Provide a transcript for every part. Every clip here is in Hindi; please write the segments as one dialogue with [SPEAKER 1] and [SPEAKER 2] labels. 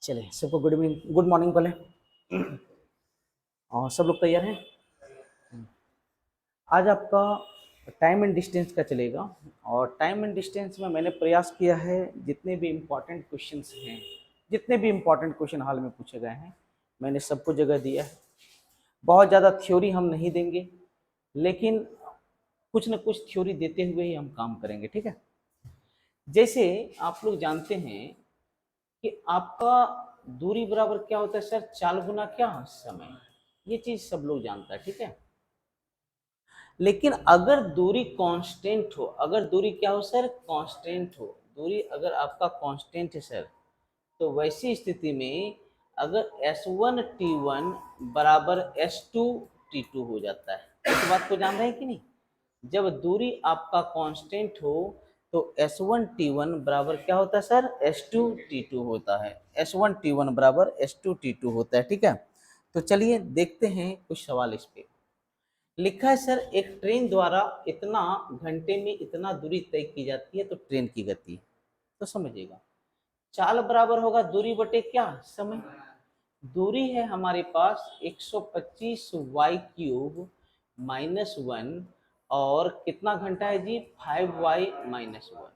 [SPEAKER 1] चलिए सबको गुड इवनिंग गुड मॉर्निंग बोले। और सब लोग तैयार हैं। आज आपका टाइम एंड डिस्टेंस का चलेगा। और टाइम एंड डिस्टेंस में मैंने प्रयास किया है जितने भी इम्पोर्टेंट क्वेश्चंस हैं, जितने भी इम्पोर्टेंट क्वेश्चन हाल में पूछे गए हैं, मैंने सबको जगह दिया है। बहुत ज़्यादा थ्योरी हम नहीं देंगे, लेकिन कुछ न कुछ थ्योरी देते हुए ही हम काम करेंगे, ठीक है। जैसे आप लोग जानते हैं कि आपका दूरी बराबर क्या होता है सर, 4 गुना क्या समय। ये चीज सब लोग जानता है, ठीक है। लेकिन अगर दूरी कांस्टेंट हो, अगर दूरी क्या हो सर, कांस्टेंट हो, दूरी अगर आपका कांस्टेंट है सर, तो वैसी स्थिति में अगर S1T1 बराबर S2T2 हो जाता है। इस बात को जान रहे हैं कि नहीं। जब दूरी आपका कांस्टेंट हो तो S1T1 बराबर क्या होता है सर, S2T2 होता है। S1T1 बराबर S2T2 होता है, ठीक है। तो चलिए देखते हैं कुछ सवाल इस पे। लिखा है सर, एक ट्रेन द्वारा इतना घंटे में इतना दूरी तय की जाती है तो ट्रेन की गति। तो समझिएगा, चाल बराबर होगा दूरी बटे क्या, समय। दूरी है हमारे पास 125y³ -1 और कितना घंटा है जी, 5y-1।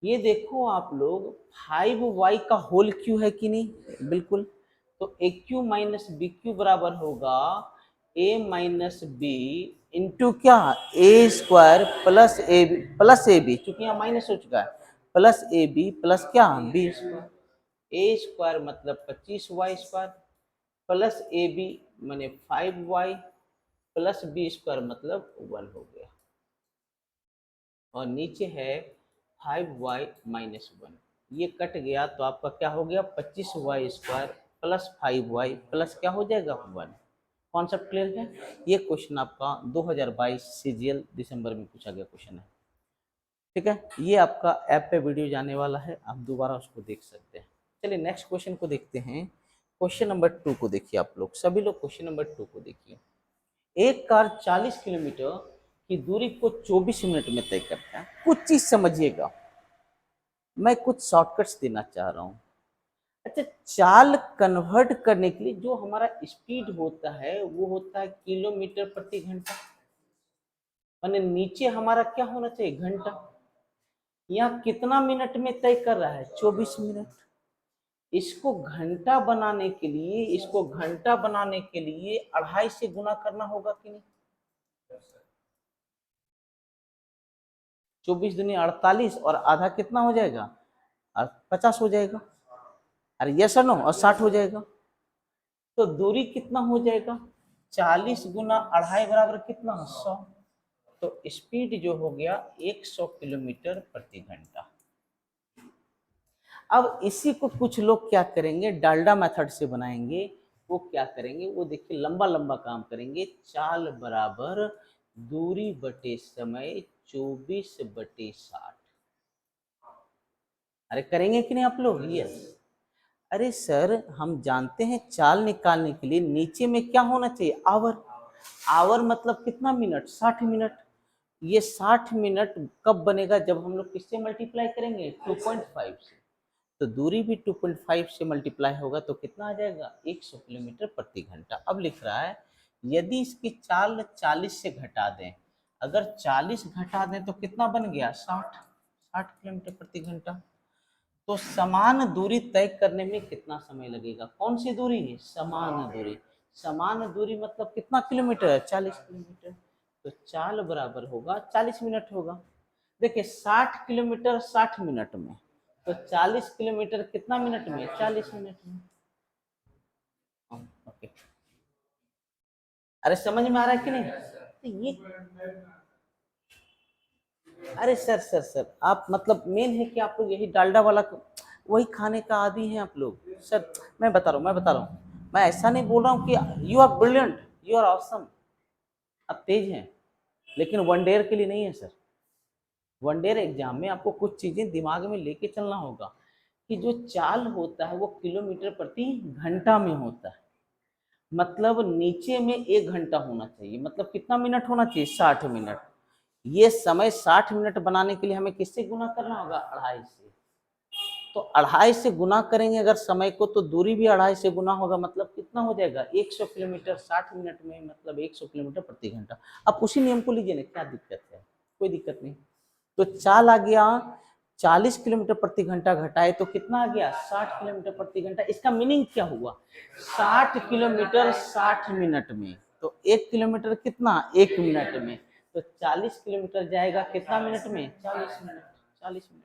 [SPEAKER 1] ये देखो आप लोग, 5y का होल क्यू है कि नहीं, बिल्कुल। तो AQ माइनस BQ बराबर होगा A माइनस बी इंटू क्या, A² प्लस ए बी, चूंकि यहाँ माइनस हो चुका है, प्लस AB प्लस क्या, B²। A² मतलब 25y² प्लस AB माने 5y प्लस B² मतलब 1 हो गया। और नीचे है 5y-1, ये कट गया तो आपका क्या हो गया, 25y² प्लस 5y प्लस क्या हो जाएगा, 1। कॉन्सेप्ट क्लियर है। ये क्वेश्चन आपका 2022 CGL दिसंबर में पूछा गया क्वेश्चन है, ठीक है। ये आपका ऐप पे वीडियो जाने वाला है, आप दोबारा उसको देख सकते हैं। चलिए नेक्स्ट क्वेश्चन को देखते हैं। क्वेश्चन नंबर 2 को देखिए आप लोग, सभी लोग क्वेश्चन नंबर 2 को देखिए। एक कार 40 किलोमीटर की दूरी को 24 मिनट में तय करता है। कुछ चीज समझिएगा, मैं कुछ शॉर्टकट्स देना चाह रहा हूँ। अच्छा, चाल कन्वर्ट करने के लिए जो हमारा स्पीड होता है वो होता है किलोमीटर प्रति घंटा, माने नीचे हमारा क्या होना चाहिए, घंटा। यहाँ कितना मिनट में तय कर रहा है, 24 मिनट। इसको घंटा बनाने के लिए, इसको घंटा बनाने के लिए 2.5 से गुना करना होगा कि नहीं। 24 दूनी 48 और आधा कितना हो जाएगा, 50 हो जाएगा। अरे यस और नो, और 60 हो जाएगा। तो दूरी कितना हो जाएगा, 40 गुना 2.5 बराबर कितना, 100। तो स्पीड जो हो गया 100 किलोमीटर प्रति घंटा। अब इसी को कुछ लोग क्या करेंगे, डाल्डा मेथड से बनाएंगे। वो क्या करेंगे, वो देखिए लंबा लंबा काम करेंगे। चाल बराबर दूरी बटे समय 24/60। अरे करेंगे कि नहीं आप लोग, यस। अरे सर, हम जानते हैं चाल निकालने के लिए नीचे में क्या होना चाहिए, आवर। आवर मतलब कितना मिनट, 60 मिनट। ये 60 मिनट कब बनेगा, जब हम लोग किससे मल्टीप्लाई करेंगे, 2.5 से। तो दूरी भी 2.5 से मल्टीप्लाई होगा तो कितना आ जाएगा, 100 किलोमीटर प्रति घंटा। अब लिख रहा है, यदि इसकी चाल 40 से घटा दें, अगर 40 घटा दें तो कितना बन गया, 60 किलोमीटर प्रति घंटा। तो समान दूरी तय करने में कितना समय लगेगा, कौन सी दूरी है, समान दूरी। समान दूरी मतलब कितना किलोमीटर है, 40 किलोमीटर। तो चाल बराबर होगा 40 मिनट होगा। देखिए 60 किलोमीटर 60 मिनट में, तो 40 किलोमीटर कितना मिनट में, 40 मिनट में। ओके, अरे समझ में आ रहा है कि नहीं। तो ये, अरे सर सर सर, आप मतलब मेन है कि आप लोग यही डालडा वाला वही खाने का आदी हैं आप लोग। सर मैं बता रहा हूँ, मैं ऐसा नहीं बोल रहा हूँ कि you are brilliant, you are awesome, आप तेज हैं, लेकिन वन डेयर के लिए नहीं है सर। वन डेयर एग्जाम में आपको कुछ चीजें दिमाग में लेके चलना होगा कि जो चाल होता है वो किलोमीटर प्रति घंटा में होता है। मतलब नीचे में 1 घंटा होना चाहिए, मतलब कितना मिनट होना चाहिए, 60 मिनट। ये समय 60 मिनट बनाने के लिए हमें किससे गुना करना होगा, 2.5 से। तो 2.5 से गुना करेंगे अगर समय को, तो दूरी भी 2.5 से गुना होगा, मतलब कितना हो जाएगा 100 किलोमीटर 60 मिनट में, मतलब 100 किलोमीटर प्रति घंटा। अब उसी नियम को लीजिए ना, क्या दिक्कत है, कोई दिक्कत नहीं। तो चाल आ गया 40 किलोमीटर प्रति घंटा, घटाए तो कितना आ गया 60 किलोमीटर प्रति घंटा। इसका मीनिंग क्या हुआ, 60 किलोमीटर 60 मिनट में, तो 1 किलोमीटर कितना 1 मिनट में, तो 40 किलोमीटर जाएगा कितना मिनट में 40 मिनट, 40 मिनट।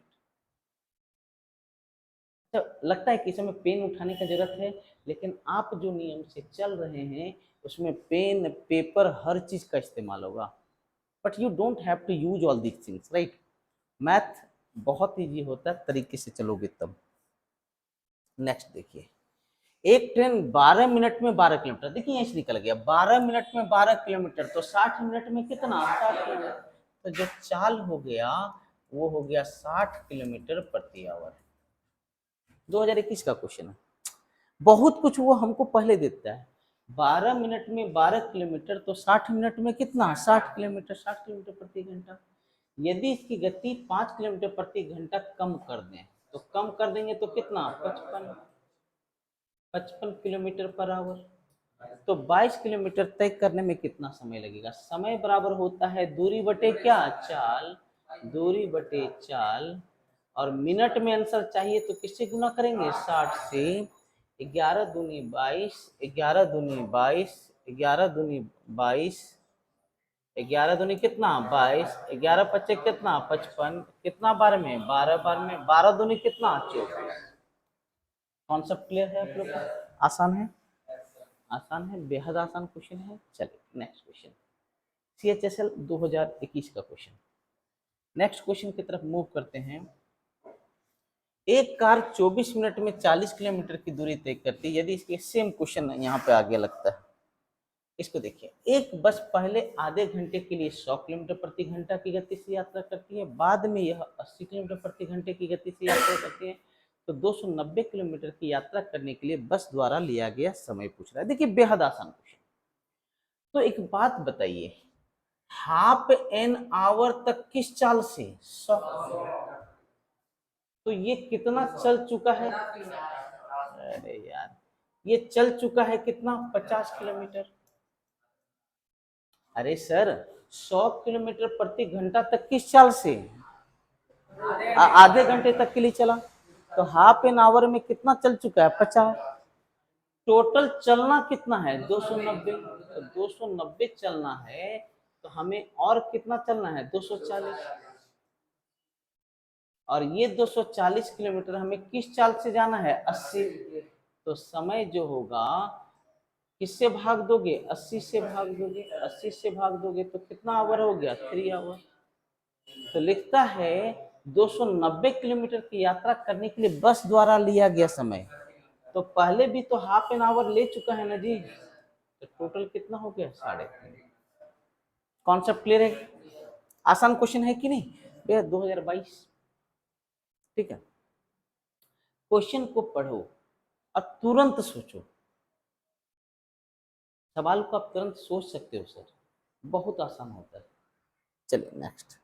[SPEAKER 1] तो लगता है कि इसमें पेन उठाने का जरूरत है, लेकिन आप जो नियम से चल रहे हैं उसमें पेन पेपर हर चीज का इस्तेमाल होगा, but you don't have to use all these things, right. Math बहुत ईजी होता है, तरीके से चलोगे तब। नेक्स्ट देखिए, एक ट्रेन 12 मिनट में 12 किलोमीटर, देखिए यहीं से निकल गया 12 मिनट में 12 किलोमीटर, तो 60 मिनट में कितना 60 किलोमीटर, तो जो चाल हो गया वो हो गया 60 किलोमीटर प्रति आवर। 2021 का क्वेश्चन है, बहुत कुछ वो हमको पहले देता है। 12 मिनट में 12 किलोमीटर, तो 60 मिनट में कितना 60 किलोमीटर, 60 किलोमीटर प्रति घंटा। यदि इसकी गति 5 किलोमीटर प्रति घंटा कम कर दें, तो कम कर देंगे तो कितना 55 किलोमीटर पर आवर, तो 22 किलोमीटर तय करने में कितना समय लगेगा। समय बराबर होता है दूरी बटे क्या चाल, दूरी बटे चाल, और मिनट में आंसर चाहिए तो किससे गुना करेंगे 60 से। 11 दूनी 22, 11 दूनी 22, 11 दूनी 22, 11 दूनी कितना 22, 11 पच्चे कितना 55, कितना बार में 12 बार में, 12 दूनी कितना 24। कॉन्सेप्ट क्लियर है आप लोग को, आसान है, आसान है, बेहद आसान क्वेश्चन है। चलिए नेक्स्ट क्वेश्चन, CHSL 2021 का क्वेश्चन। नेक्स्ट क्वेश्चन की तरफ मूव करते हैं। एक कार 24 मिनट में 40 किलोमीटर की दूरी तय करती है, यदि इसके सेम क्वेश्चन यहाँ पे आगे लगता है। इसको देखिए, एक बस पहले आधे घंटे के लिए 100 किलोमीटर प्रति घंटा की गति से यात्रा करती है, बाद में यह 80 किलोमीटर प्रति घंटे की गति से यात्रा करती है, तो 290 किलोमीटर की यात्रा करने के लिए बस द्वारा लिया गया समय पूछ रहा है। देखिए बेहद आसान क्वेश्चन। तो एक बात बताइए, हाफ एन आवर तक किस चाल से 100, तो ये कितना चल चुका है, अरे यार ये चल चुका है कितना 50 किलोमीटर। अरे सर 100 किलोमीटर प्रति घंटा तक किस चाल से, आधे घंटे तक के लिए चला, तो हाफ एन आवर में कितना चल चुका है 50। टोटल चलना कितना है 290, तो 290 चलना है, तो हमें और कितना चलना है 240, और ये 240 किलोमीटर हमें किस चाल से जाना है 80, तो समय जो होगा किससे भाग दोगे 80 से भाग दोगे, 80 से भाग दोगे तो कितना आवर हो गया 3 आवर। तो लिखता है 290 किलोमीटर की यात्रा करने के लिए बस द्वारा लिया गया समय, तो पहले भी तो हाफ एन आवर ले चुका है ना जी, तो टोटल कितना हो गया 3.5। कॉन्सेप्ट क्लियर है, आसान क्वेश्चन है कि नहीं भैया 2022, ठीक है। क्वेश्चन को पढ़ो और तुरंत सोचो, सवाल को आप तुरंत सोच सकते हो सर, बहुत आसान होता है। चलिए नेक्स्ट,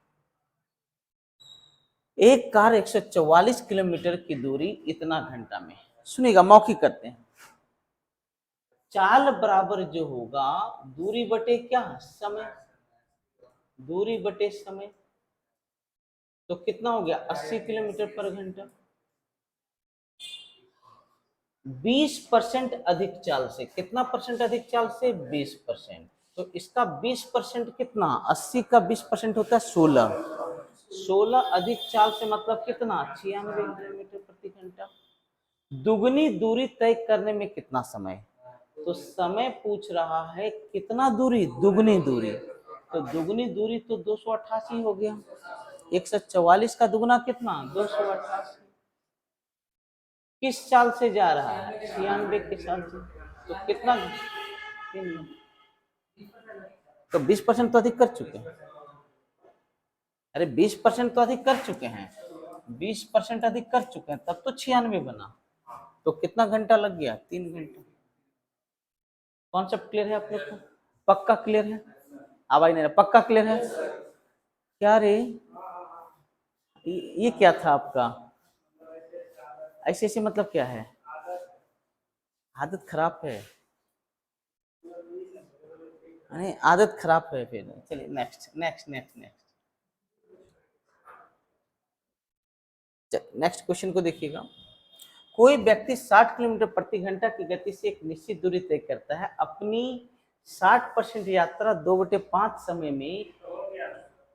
[SPEAKER 1] एक कार 144 किलोमीटर की दूरी इतना घंटा में, सुनिएगा मौखिक करते हैं। चाल बराबर जो होगा दूरी बटे क्या समय, दूरी बटे समय, तो कितना हो गया 80 किलोमीटर पर घंटा। 20% अधिक चाल से, कितना परसेंट अधिक चाल से 20%, तो इसका 20% कितना 80 का 20% होता है 16, 16 अधिक चाल से मतलब कितना 96 किलोमीटर प्रति घंटा। दुगनी दूरी तय करने में कितना समय, तो समय पूछ रहा है कितना दूरी दुगनी दूरी, तो दुगनी दूरी तो 288 हो गया, 144 का दुगना कितना 288, किस चाल से जा रहा है 96 के चाल से, तो कितना, तो 20% तो अधिक कर चुके हैं, अरे 20% तो अधिक कर चुके हैं, 20% अधिक कर चुके हैं, तब तो 96 बना, तो कितना घंटा लग गया 3 घंटा। कॉन्सेप्ट क्लियर है आप लोग को, पक्का क्लियर है, आवाज नहीं रहा, पक्का क्लियर है क्या रे, ये क्या था आपका, ऐसे ऐसे मतलब क्या है? आदत खराब है। नहीं, आदत खराब है फिर। चलिए next next next next next question को देखिएगा। कोई व्यक्ति 60 किलोमीटर प्रति घंटा की गति से एक निश्चित दूरी तय करता है। अपनी 60% यात्रा 2/5 समय में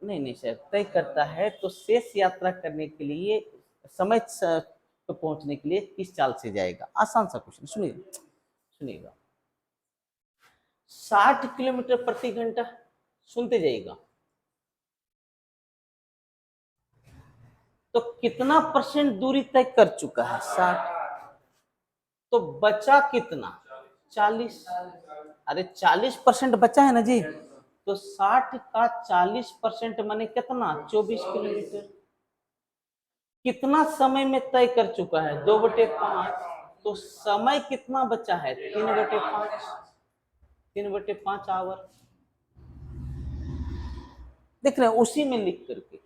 [SPEAKER 1] नहीं सर तय करता है, तो शेष यात्रा करने के लिए समय तो पहुंचने के लिए किस चाल से जाएगा? आसान सा क्वेश्चन, सुनिएगा। 60 किलोमीटर प्रति घंटा, सुनते जाइएगा, तो कितना परसेंट दूरी तय कर चुका है? 60। तो बचा कितना? 40। अरे 40% बचा है ना जी। तो 60 का 40% माने कितना? 24 किलोमीटर। कितना समय में तय कर चुका है? 2/5। तो समय कितना बचा है? 3/5। 3/5 आवर। देख रहे हैं उसी में लिख करके,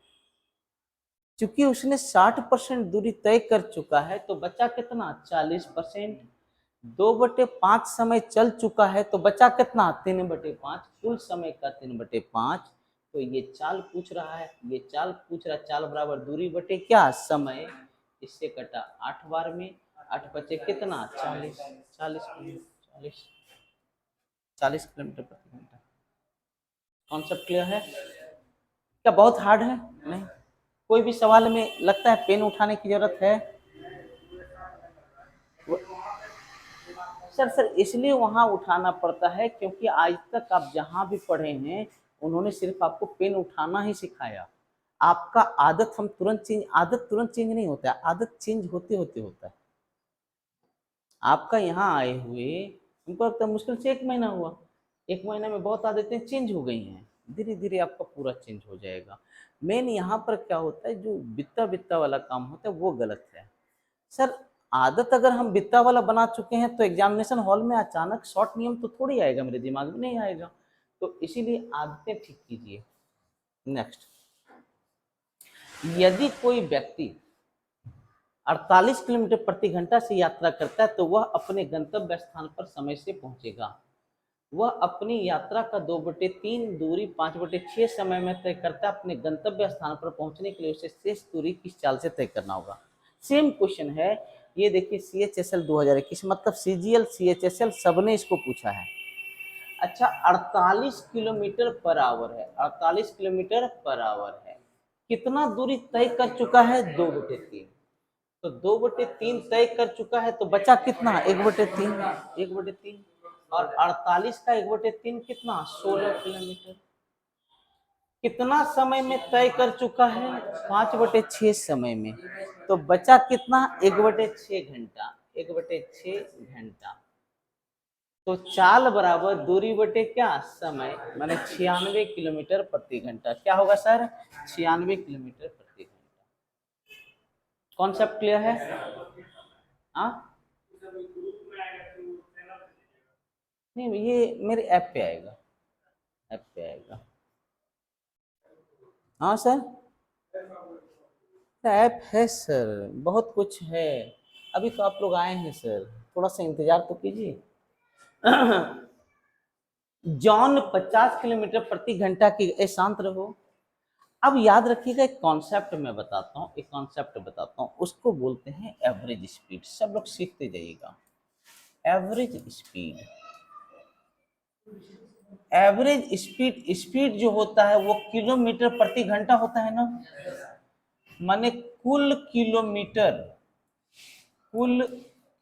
[SPEAKER 1] क्योंकि उसने 60% दूरी तय कर चुका है, तो बचा कितना? 40%। 2/5 समय चल चुका है, तो बचा कितना? 3/5। कुल समय का 3/5। तो ये चाल पूछ रहा है, ये चाल पूछ रहा है। चाल बराबर दूरी बटे क्या? समय। इससे कटा 8 बार में, 8 बचे कितना? 40। 40 किलोमीटर प्रति घंटा। कॉन्सेप्ट क्लियर है क्या? बहुत हार्ड है? नहीं। कोई भी सवाल में लगता है पेन उठाने की जरूरत है? सर इसलिए वहां उठाना पड़ता है क्योंकि आज तक आप जहां भी पढ़े हैं उन्होंने सिर्फ आपको पेन उठाना ही सिखाया। आपका आदत तुरंत चेंज नहीं होता है, आदत चेंज होते होते होता है। आपका यहाँ आए हुए हमको लगता है मुश्किल से 1 महीना हुआ। 1 महीने में बहुत आदतें चेंज हो गई हैं। धीरे धीरे आपका पूरा चेंज हो जाएगा। मेन यहाँ पर क्या होता है, जो बित्ता बित्ता वाला काम होता है वो गलत है। सर आदत अगर हम बित्ता वाला बना चुके हैं तो एग्जामिनेशन हॉल में अचानक शॉर्ट नियम तो थोड़ी आएगा, मेरे दिमाग में नहीं आएगा। तो इसीलिए आदतें ठीक कीजिए। नेक्स्ट, यदि कोई व्यक्ति 48 किलोमीटर प्रति घंटा से यात्रा करता है तो वह अपने गंतव्य स्थान पर समय से पहुंचेगा। वह अपनी यात्रा का 2/3 दूरी 5/6 समय में तय करता है। अपने गंतव्य स्थान पर पहुंचने के लिए उसे शेष दूरी किस चाल से तय करना होगा? सेम क्वेश्चन है ये। देखिए CHSL 2021 मतलब CGL CHSL सबने इसको पूछा है। अच्छा 48 किलोमीटर पर आवर है, 48 किलोमीटर पर आवर है। कितना दूरी तय कर चुका है? 2/3। तो 2/3 तय कर चुका है, तो बचा कितना? 1/3। 1/3 और 48 का 1/3 कितना? 16 किलोमीटर। कितना समय में तय कर चुका है? 5/6 समय में। तो बचा कितना? 1/6 घंटा। 1/6 घंटा। तो चाल बराबर दूरी बटे क्या? समय, माने 96 किलोमीटर प्रति घंटा। क्या होगा सर? 96 किलोमीटर प्रति घंटा। कॉन्सेप्ट क्लियर है? हाँ नहीं, ये मेरे ऐप पे आएगा, ऐप पे आएगा। हाँ सर ऐप है सर, बहुत कुछ है। अभी तो आप लोग आए हैं सर, थोड़ा सा इंतजार तो कीजिए। जॉन 50 किलोमीटर प्रति घंटा की, शांत रहो। अब याद रखिएगा, एक कॉन्सेप्ट मैं बताता हूँ, एक कॉन्सेप्ट बताता हूँ, उसको बोलते हैं एवरेज स्पीड। सब लोग सीखते जाइएगा। Average speed, average speed, speed जो होता है वो किलोमीटर प्रति घंटा होता है ना। माने कुल किलोमीटर, कुल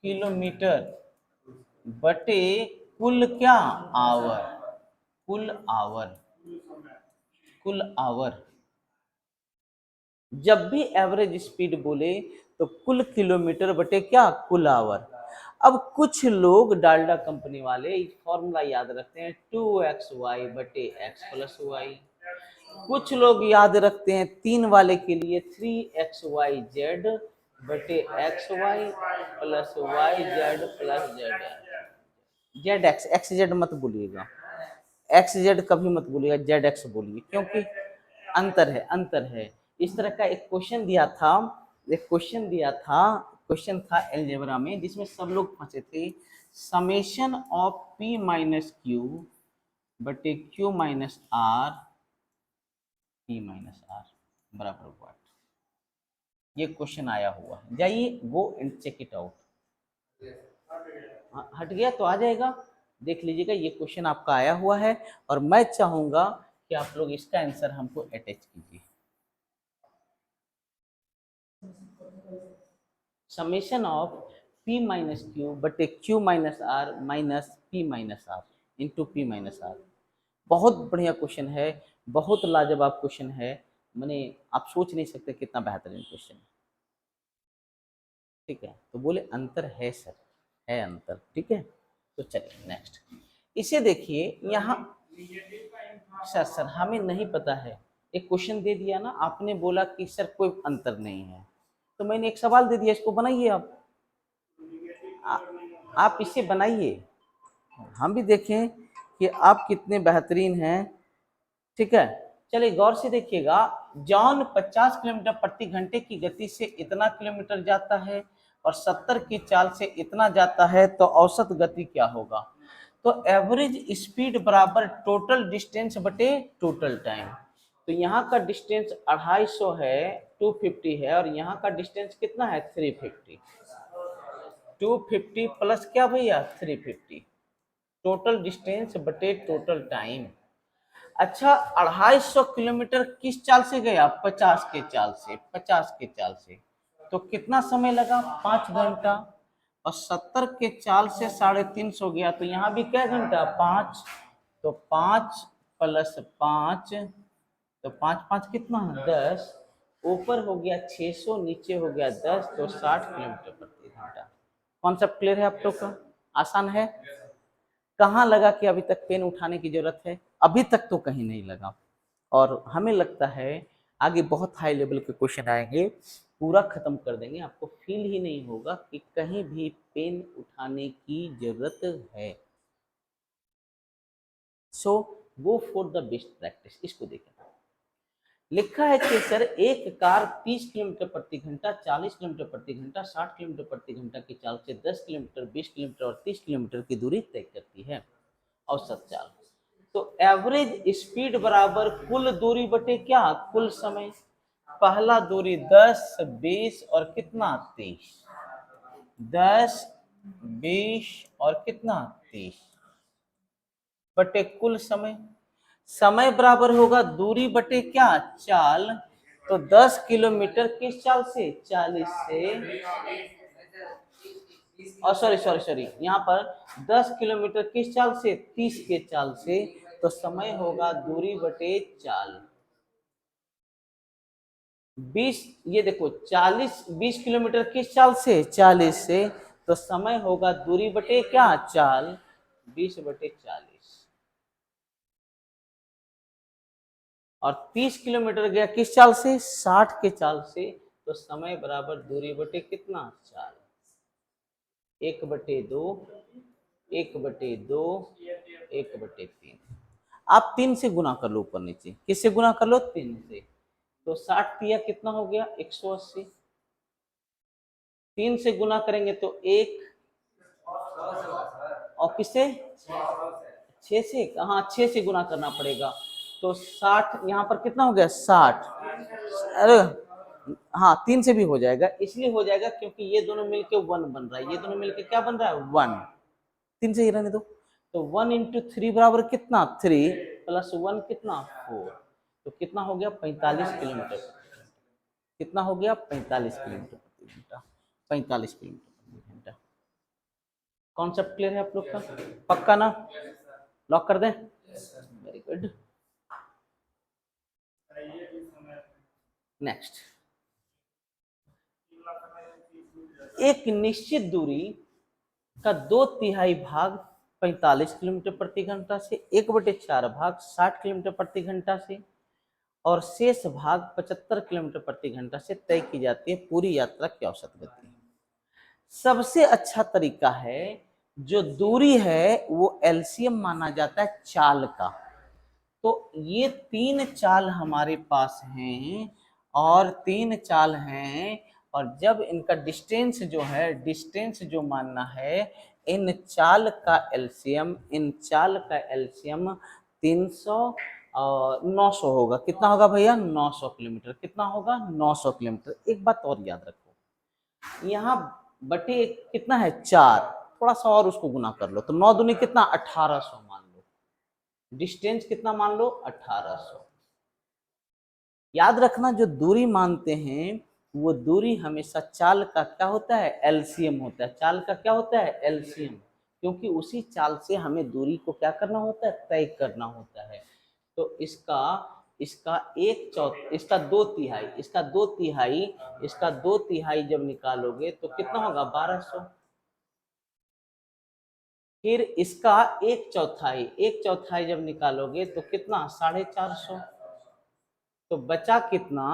[SPEAKER 1] किलोमीटर बटे कुल क्या? आवर। कुल आवर, कुल आवर। जब भी एवरेज स्पीड बोले तो कुल किलोमीटर बटे क्या? कुल आवर। अब कुछ लोग डाल्डा कंपनी वाले फॉर्मूला याद रखते हैं 2xy बटे x प्लस वाई। कुछ लोग याद रखते हैं 3 वाले के लिए 3xyz बटे xy plus yz plus Z x. X Z मत बोलिएगा, एक्स जेड कभी मत बोलिएगा, जेड एक्स बोलिए, क्योंकि अंतर है, अंतर है। इस तरह का एक क्वेश्चन दिया था, एक क्वेश्चन दिया था, क्वेश्चन था अलजेब्रा में जिसमें सब लोग फंसे थे। Summation of p minus q बटे q minus r p minus r बराबर व्हाट, ये क्वेश्चन आया हुआ है। जाइए go and check it out. हट गया तो आ जाएगा, देख लीजिएगा, ये क्वेश्चन आपका आया हुआ है और मैं चाहूंगा कि आप लोग इसका आंसर हमको अटैच कीजिए। Summation of p minus q बटे q minus r minus p minus r into p minus r. बहुत बढ़िया क्वेश्चन है, बहुत लाजवाब क्वेश्चन है, मैंने आप सोच नहीं सकते कितना बेहतरीन क्वेश्चन है। ठीक है, तो बोले अंतर है सर, है अंतर, ठीक है। तो चलिए नेक्स्ट, इसे देखिए यहाँ। सर हमें नहीं पता है, एक क्वेश्चन दे दिया ना आपने, बोला कि सर कोई अंतर नहीं है, तो मैंने एक सवाल दे दिया, इसको बनाइए आप इसे बनाइए, हम भी देखें कि आप कितने बेहतरीन हैं। ठीक है, चलिए गौर से देखिएगा। जॉन 50 किलोमीटर प्रति घंटे की गति से इतना किलोमीटर जाता है और 70 की चाल से इतना जाता है, तो औसत गति क्या होगा? तो एवरेज स्पीड बराबर टोटल डिस्टेंस बटे टोटल टाइम। तो यहाँ का डिस्टेंस 250 है, 250 है, और यहाँ का डिस्टेंस कितना है 350। 250 प्लस क्या भैया 350, टोटल डिस्टेंस बटे टोटल टाइम। अच्छा 250 किलोमीटर किस चाल से गया? 50 के चाल से, 50 के चाल से, तो कितना समय लगा? 5 घंटा। और 70 के चाल से 350 गया, तो यहाँ भी क्या घंटा? 5। तो 5 प्लस 5, तो 5 5 कितना है 10, ऊपर हो गया 600, नीचे हो गया 10, तो 60 किलोमीटर प्रति घंटा। कॉन्सेप्ट क्लियर है आप लोग का? आसान है? कहाँ लगा कि अभी तक पेन उठाने की जरूरत है? अभी तक तो कहीं नहीं लगा, और हमें लगता है आगे बहुत हाई लेवल के क्वेश्चन आएंगे, पूरा खत्म कर देंगे, आपको फील ही नहीं होगा कि कहीं भी पेन उठाने की जरूरत है। So go for the best practice. इसको देखें, लिखा है कि सर एक कार 30 किलोमीटर प्रति घंटा, 40 किलोमीटर प्रति घंटा, 60 किलोमीटर प्रति घंटा की चाल से 10 किलोमीटर, 20 किलोमीटर और 30 किलोमीटर की दूरी तय करती है, औसत चाल। तो एवरेज स्पीड बराबर कुल दूरी बटे क्या? कुल समय। पहला दूरी 10, 20 और कितना 30, 10, 20 और कितना 30 बटे कुल समय। समय बराबर होगा दूरी बटे क्या? चाल। तो 10 किलोमीटर किस चाल से? 40 से, और सॉरी यहाँ पर 10 किलोमीटर किस चाल से? 30 के चाल से, तो समय होगा दूरी बटे चाल। 20, ये देखो 40, 20 किलोमीटर किस चाल से? 40 से, तो समय होगा दूरी बटे क्या? चाल, 20 बटे 40। और 30 किलोमीटर गया किस चाल से? 60 के चाल से, तो समय बराबर दूरी बटे कितना? चाल। 1/2, 1/2, 1/3। आप 3 से गुना कर लो ऊपर नीचे। किससे गुना कर लो? 3 से। तो 60 दिया कितना हो गया? 180। 3 से गुना करेंगे तो 1, और किससे? 6 से। हाँ 6 से गुना करना पड़ेगा, तो 60, यहाँ पर कितना हो गया? 60। अरे हाँ 3 से भी हो जाएगा, इसलिए हो जाएगा क्योंकि ये दोनों मिलके 1 बन रहा है, ये दोनों मिलके क्या बन रहा है? 1। 3 से ही रहने दो। तो 1 × 3 बराबर कितना? 3 प्लस 1 कितना? 4। तो कितना हो गया? 45 किलोमीटर। कितना हो गया? 45 किलोमीटर प्रति घंटा। 45 किलोमीटर प्रति घंटा। कॉन्सेप्ट क्लियर है आप लोग का? पक्का ना? लॉक कर दें? Very good. नेक्स्ट, एक निश्चित दूरी का 2/3 भाग 45 किलोमीटर प्रति घंटा से, 1/4 भाग 60 किलोमीटर प्रति घंटा से, और शेष भाग 75 किलोमीटर प्रति घंटा से तय की जाती है पूरी यात्रा की औसत गति। सबसे अच्छा तरीका है, जो दूरी है वो एलसीएम माना जाता है चाल का। तो ये 3 चाल हमारे पास हैं, और 3 चाल हैं और जब इनका डिस्टेंस जो है, डिस्टेंस जो मानना है, इन चाल का एलसीएम, इन चाल का एलसीएम 300 और 900 होगा। कितना होगा भैया? 900 किलोमीटर। कितना होगा? 900 किलोमीटर। एक बात और याद रखो, यहाँ बटे कितना है? 4, थोड़ा सा और उसको गुना कर लो तो 9 दूनी कितना? 1800 मान लो। डिस्टेंस कितना मान लो? 1800। याद रखना, जो दूरी मानते हैं वो दूरी हमेशा चाल का क्या होता है? एलसीएम होता है। चाल का क्या होता है? एलसीएम। क्योंकि उसी चाल से हमें दूरी को क्या करना होता है? तय करना होता है। तो इसका इसका इसका 2/3, इसका 2/3 जब निकालोगे तो कितना होगा? 1200। फिर इसका 1/4 जब निकालोगे तो कितना? 450। तो बचा कितना?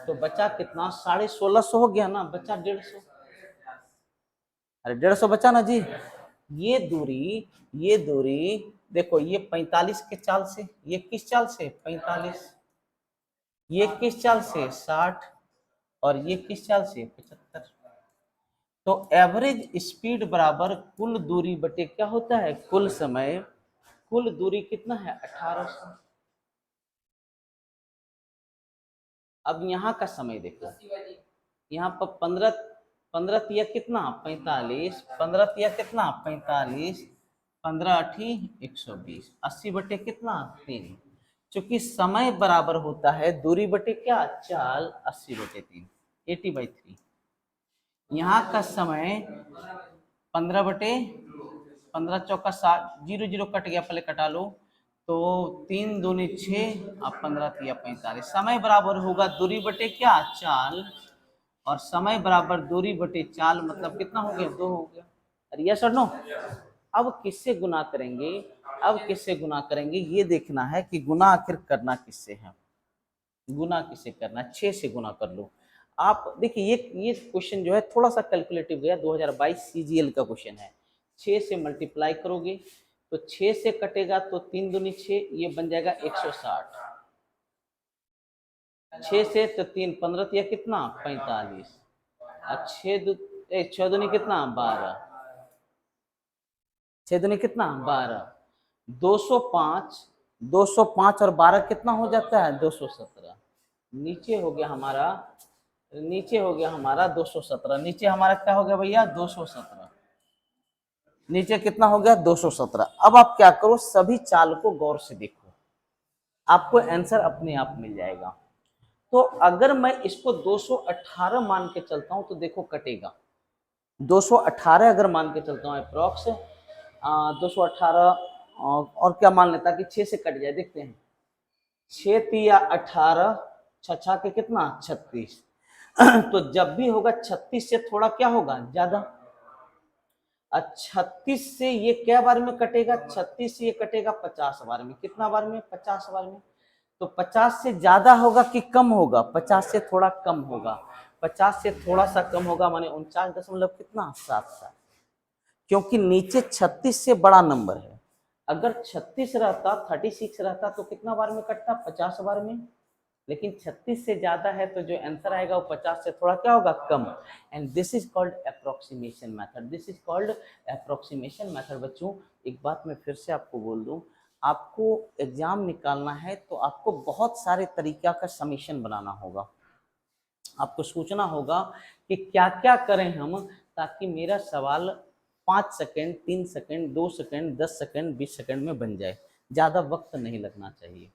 [SPEAKER 1] तो बचा कितना? 1650 हो गया ना, बचा 150। अरे 150 बचा ना जी। ये दूरी देखो, ये 45 के चाल से, ये किस चाल से? 45। ये किस चाल से? 60। और ये किस चाल से? 75। तो एवरेज स्पीड बराबर कुल दूरी बटे क्या होता है? कुल समय। कुल दूरी कितना है? 1800। अब यहाँ का समय देखो, यहाँ पर 15 15 तिया कितना? 45। 15 तिया कितना? 45। 15 अठी 120। 80 बटे कितना? 3। चूंकि समय बराबर होता है दूरी बटे क्या? चाल। 80 बटे 3, 80/3। यहाँ का समय 15 बटे 15 चौका 60, 0 0 कट गया, पहले कटा लो। तो 3 दूनी 6 और 15 तिया 45। समय बराबर होगा दूरी बटे क्या? चाल। और समय बराबर दूरी बटे चाल मतलब कितना हो गया? 2 हो गया। अरे यस और नो? अब किससे गुना करेंगे? अब किससे गुना करेंगे ये देखना है कि गुना आखिर करना किससे है। गुना किससे करना है? 6 से गुना कर लो। आप देखिए, ये क्वेश्चन जो है थोड़ा सा कैलकुलेटिव गया, 2022 सीजीएल का क्वेश्चन है। 6 से मल्टीप्लाई करोगे तो 6 से कटेगा तो 3 दूनी 6, ये बन जाएगा 160। 6 से तो 3 15 तिया कितना? 45। और 6 दूनी कितना? 12। 6 दूनी कितना? 12। 205। 205 और 12 कितना हो जाता है? 217। नीचे हो गया हमारा, नीचे हो गया हमारा 217। नीचे हमारा क्या हो गया भैया? 217। नीचे कितना हो गया? 217। अब आप क्या करो, सभी चाल को गौर से देखो, आपको आंसर अपने आप मिल जाएगा। तो अगर मैं इसको 218 मान के चलता हूं तो देखो कटेगा। 218 अगर मान के चलता हूँ अप्रोक्स 218, और क्या मान लेता कि 6 से कट जाए, देखते हैं। 6 तिया 18, 6 के कितना? 36। तो जब भी होगा 36 से थोड़ा क्या होगा? ज्यादा। 36 से ये क्या बार में कटेगा? 36 से ये कटेगा 50 बार में। कितना बार में? 50 बार में। तो 50 से ज्यादा होगा कि कम होगा? 50 से थोड़ा कम होगा। 50 से थोड़ा सा कम होगा माने 49 कितना? 7। क्योंकि नीचे 36 से बड़ा नंबर है। अगर 36 रहता, 36 रहता तो कितना बार में कटता? 50 बार में। लेकिन 36 से ज्यादा है तो जो आंसर आएगा वो 50 से थोड़ा क्या होगा? कम। And this is called approximation method. This is called approximation method. बच्चों एक बात मैं फिर से आपको बोल दूं, आपको एग्जाम निकालना है तो आपको बहुत सारे तरीका का समीशन बनाना होगा। आपको सोचना होगा कि क्या क्या करें हम ताकि मेरा सवाल 5 second, 3 second, 2 second, 10 second, 20 second में बन जाए। ज़्यादा वक्त नहीं लगना चाहिए।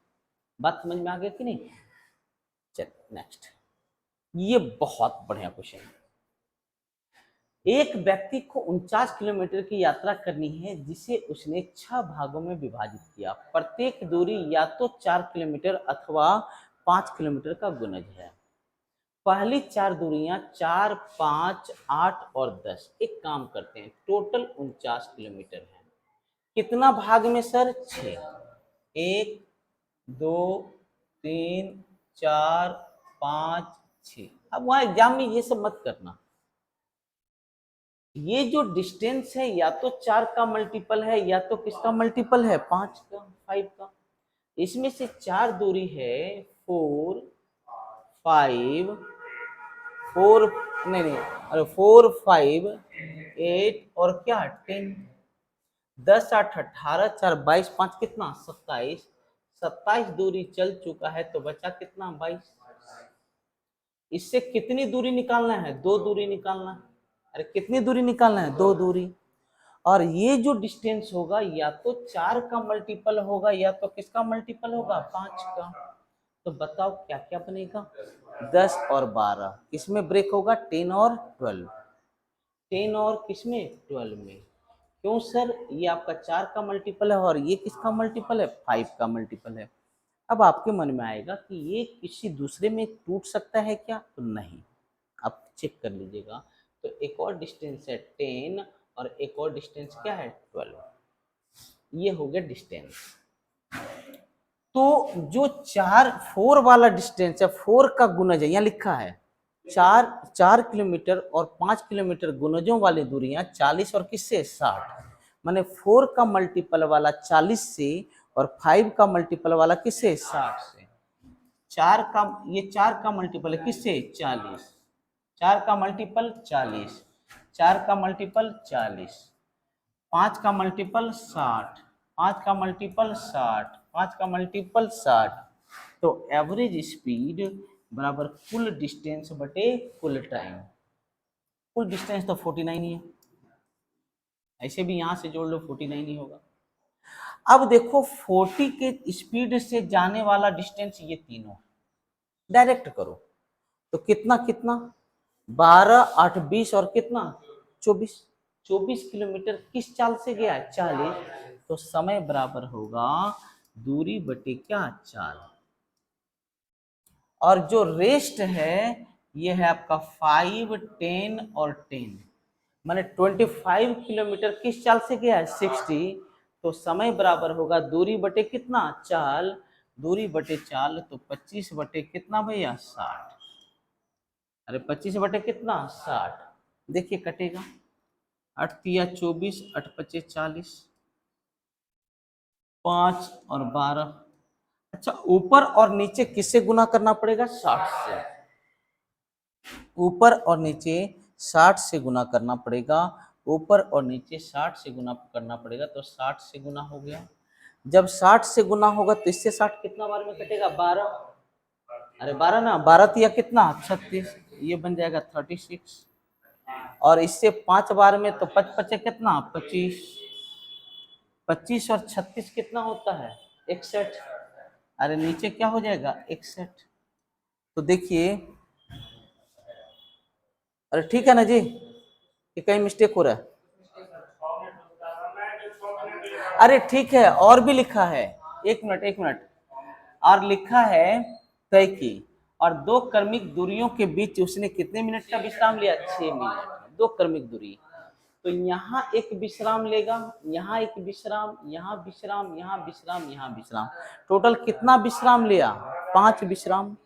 [SPEAKER 1] बात समझ में आ गया कि नहीं? चलिए नेक्स्ट। ये बहुत बढ़िया क्वेश्चन है। एक व्यक्ति को 49 किलोमीटर की यात्रा करनी है जिसे उसने 6 भागों में विभाजित किया। प्रत्येक दूरी या तो 4 किलोमीटर अथवा 5 किलोमीटर का गुणज है। पहली 4 दूरियां 4, 5, 8 और 10। एक काम करते हैं, टोटल 49 किलोमीटर है। कितना भाग में सर? 6। 1, 2, 3, 4, 5, 6। अब वहां एग्जाम में ये सब मत करना। ये जो डिस्टेंस है या तो 4 का मल्टीपल है या तो किसका मल्टीपल है? 5 का, 5 का। इसमें से 4 दूरी है 4, 5, 4 नहीं नहीं, अरे 4 5 8 और क्या 10, 10 8 18 4 22 5 कितना 27, 27 दूरी चल चुका है तो बचा कितना 22। इससे कितनी दूरी निकालना है, 2 दूरी निकालना है। अरे कितनी दूरी निकालना है, 2 दूरी। और ये जो डिस्टेंस होगा या तो 4 का मल्टीपल होगा या तो किसका मल्टीपल होगा, 5 का। तो बताओ क्या क्या बनेगा, 10 और 12 किसमें ब्रेक होगा, 10 और 12, 10 और किसमें 12 में। क्यों सर, ये आपका 4 का मल्टीपल है और ये किसका मल्टीपल है, 5 का मल्टीपल है। अब आपके मन में आएगा कि ये किसी दूसरे में टूट सकता है क्या, तो नहीं, आप चेक कर लीजिएगा। तो एक और डिस्टेंस है 10 और एक और डिस्टेंस क्या है 12, ये हो गया डिस्टेंस। तो जो 4 वाला डिस्टेंस है, 4 का गुणज है, यहाँ लिखा है 4 किलोमीटर और 5 किलोमीटर गुणजों वाली दूरियां 40 और किससे 60, माने 4 का मल्टीपल वाला 40 से और 5 का मल्टीपल वाला किससे 60 से। 4 का, ये 4 का मल्टीपल है किससे 40, 4 का मल्टीपल 40, 4 का मल्टीपल 40, 5 का मल्टीपल 60, 5 का मल्टीपल 60, 5 का मल्टीपल 60। तो एवरेज स्पीड बराबर कुल डिस्टेंस बटे कुल टाइम। कुल डिस्टेंस तो 49 ही है, ऐसे भी यहां से जोड़ लो 49 ही होगा। अब देखो 40 के स्पीड से जाने वाला डिस्टेंस ये तीनों डायरेक्ट करो तो कितना कितना 12 8 20 और कितना 24, 24 किलोमीटर किस चाल से गया, 40। तो समय बराबर होगा दूरी बटे क्या, चाल। और जो रेस्ट है ये है आपका 5 10 और 10, माने 25 किलोमीटर किस चाल से गया है, 60। तो समय बराबर होगा दूरी बटे कितना, चाल, दूरी बटे चाल, तो 25 बटे कितना भैया 60। अरे 25 बटे कितना 60, देखिए कटेगा, 8 तिया 24, 8 पचे 40, 5 और 12। अच्छा ऊपर और नीचे किससे गुना करना पड़ेगा, 60 से। ऊपर और नीचे 60 से गुना करना पड़ेगा, ऊपर और नीचे 60 से गुना करना पड़ेगा। तो 60 से गुना हो गया, जब 60 से गुना होगा तो इससे 60 कितना बार में कटेगा, 12। अरे 12 ना, 12 तिया कितना 36, ये बन जाएगा 36। और इससे 5 बार में तो 5 पचे कितना 25, 25 और 36 कितना होता है 61। अरे नीचे क्या हो जाएगा 61। तो देखिए, अरे ठीक है ना जी, कि कहीं मिस्टेक हो रहा है, अरे ठीक है और भी लिखा है, एक मिनट एक मिनट, और लिखा है तय की, और 2 क्रमिक दूरियों के बीच उसने कितने मिनट का विश्राम लिया, 6 मिनट। 2 क्रमिक दूरी, तो यहाँ एक विश्राम लेगा, यहाँ एक विश्राम, यहाँ विश्राम, यहाँ विश्राम, यहाँ विश्राम, टोटल कितना विश्राम लिया, 5 विश्राम।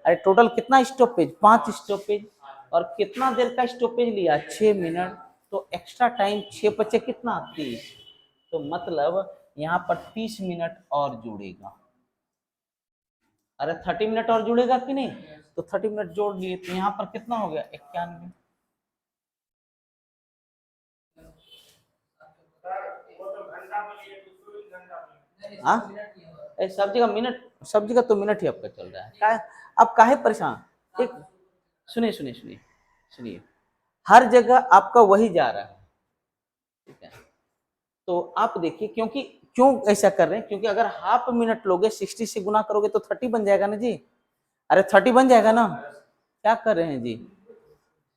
[SPEAKER 1] अरे टोटल कितना स्टॉपेज, 5 स्टॉपेज। और कितना देर का स्टॉपेज लिया, 6 मिनट। तो एक्स्ट्रा टाइम 6 बचे कितना 30, तो मतलब यहाँ पर 30 मिनट और जुड़ेगा। अरे 30 मिनट और जुड़ेगा कि नहीं, तो 30 मिनट जोड़ लिए तो यहाँ पर कितना हो गया 91। हाँ सब जगह मिनट, सब जगह तो मिनट ही आपका चल रहा है, क्या अब काहे परेशान, एक सुनिए सुनिए सुनिए सुनिए, हर जगह आपका वही जा रहा है, ठीक है। तो आप देखिए, क्योंकि क्यों ऐसा कर रहे हैं, क्योंकि अगर हाफ मिनट लोगे 60 से गुना करोगे तो 30 बन जाएगा ना जी, अरे 30 बन जाएगा ना, क्या कर रहे हैं जी,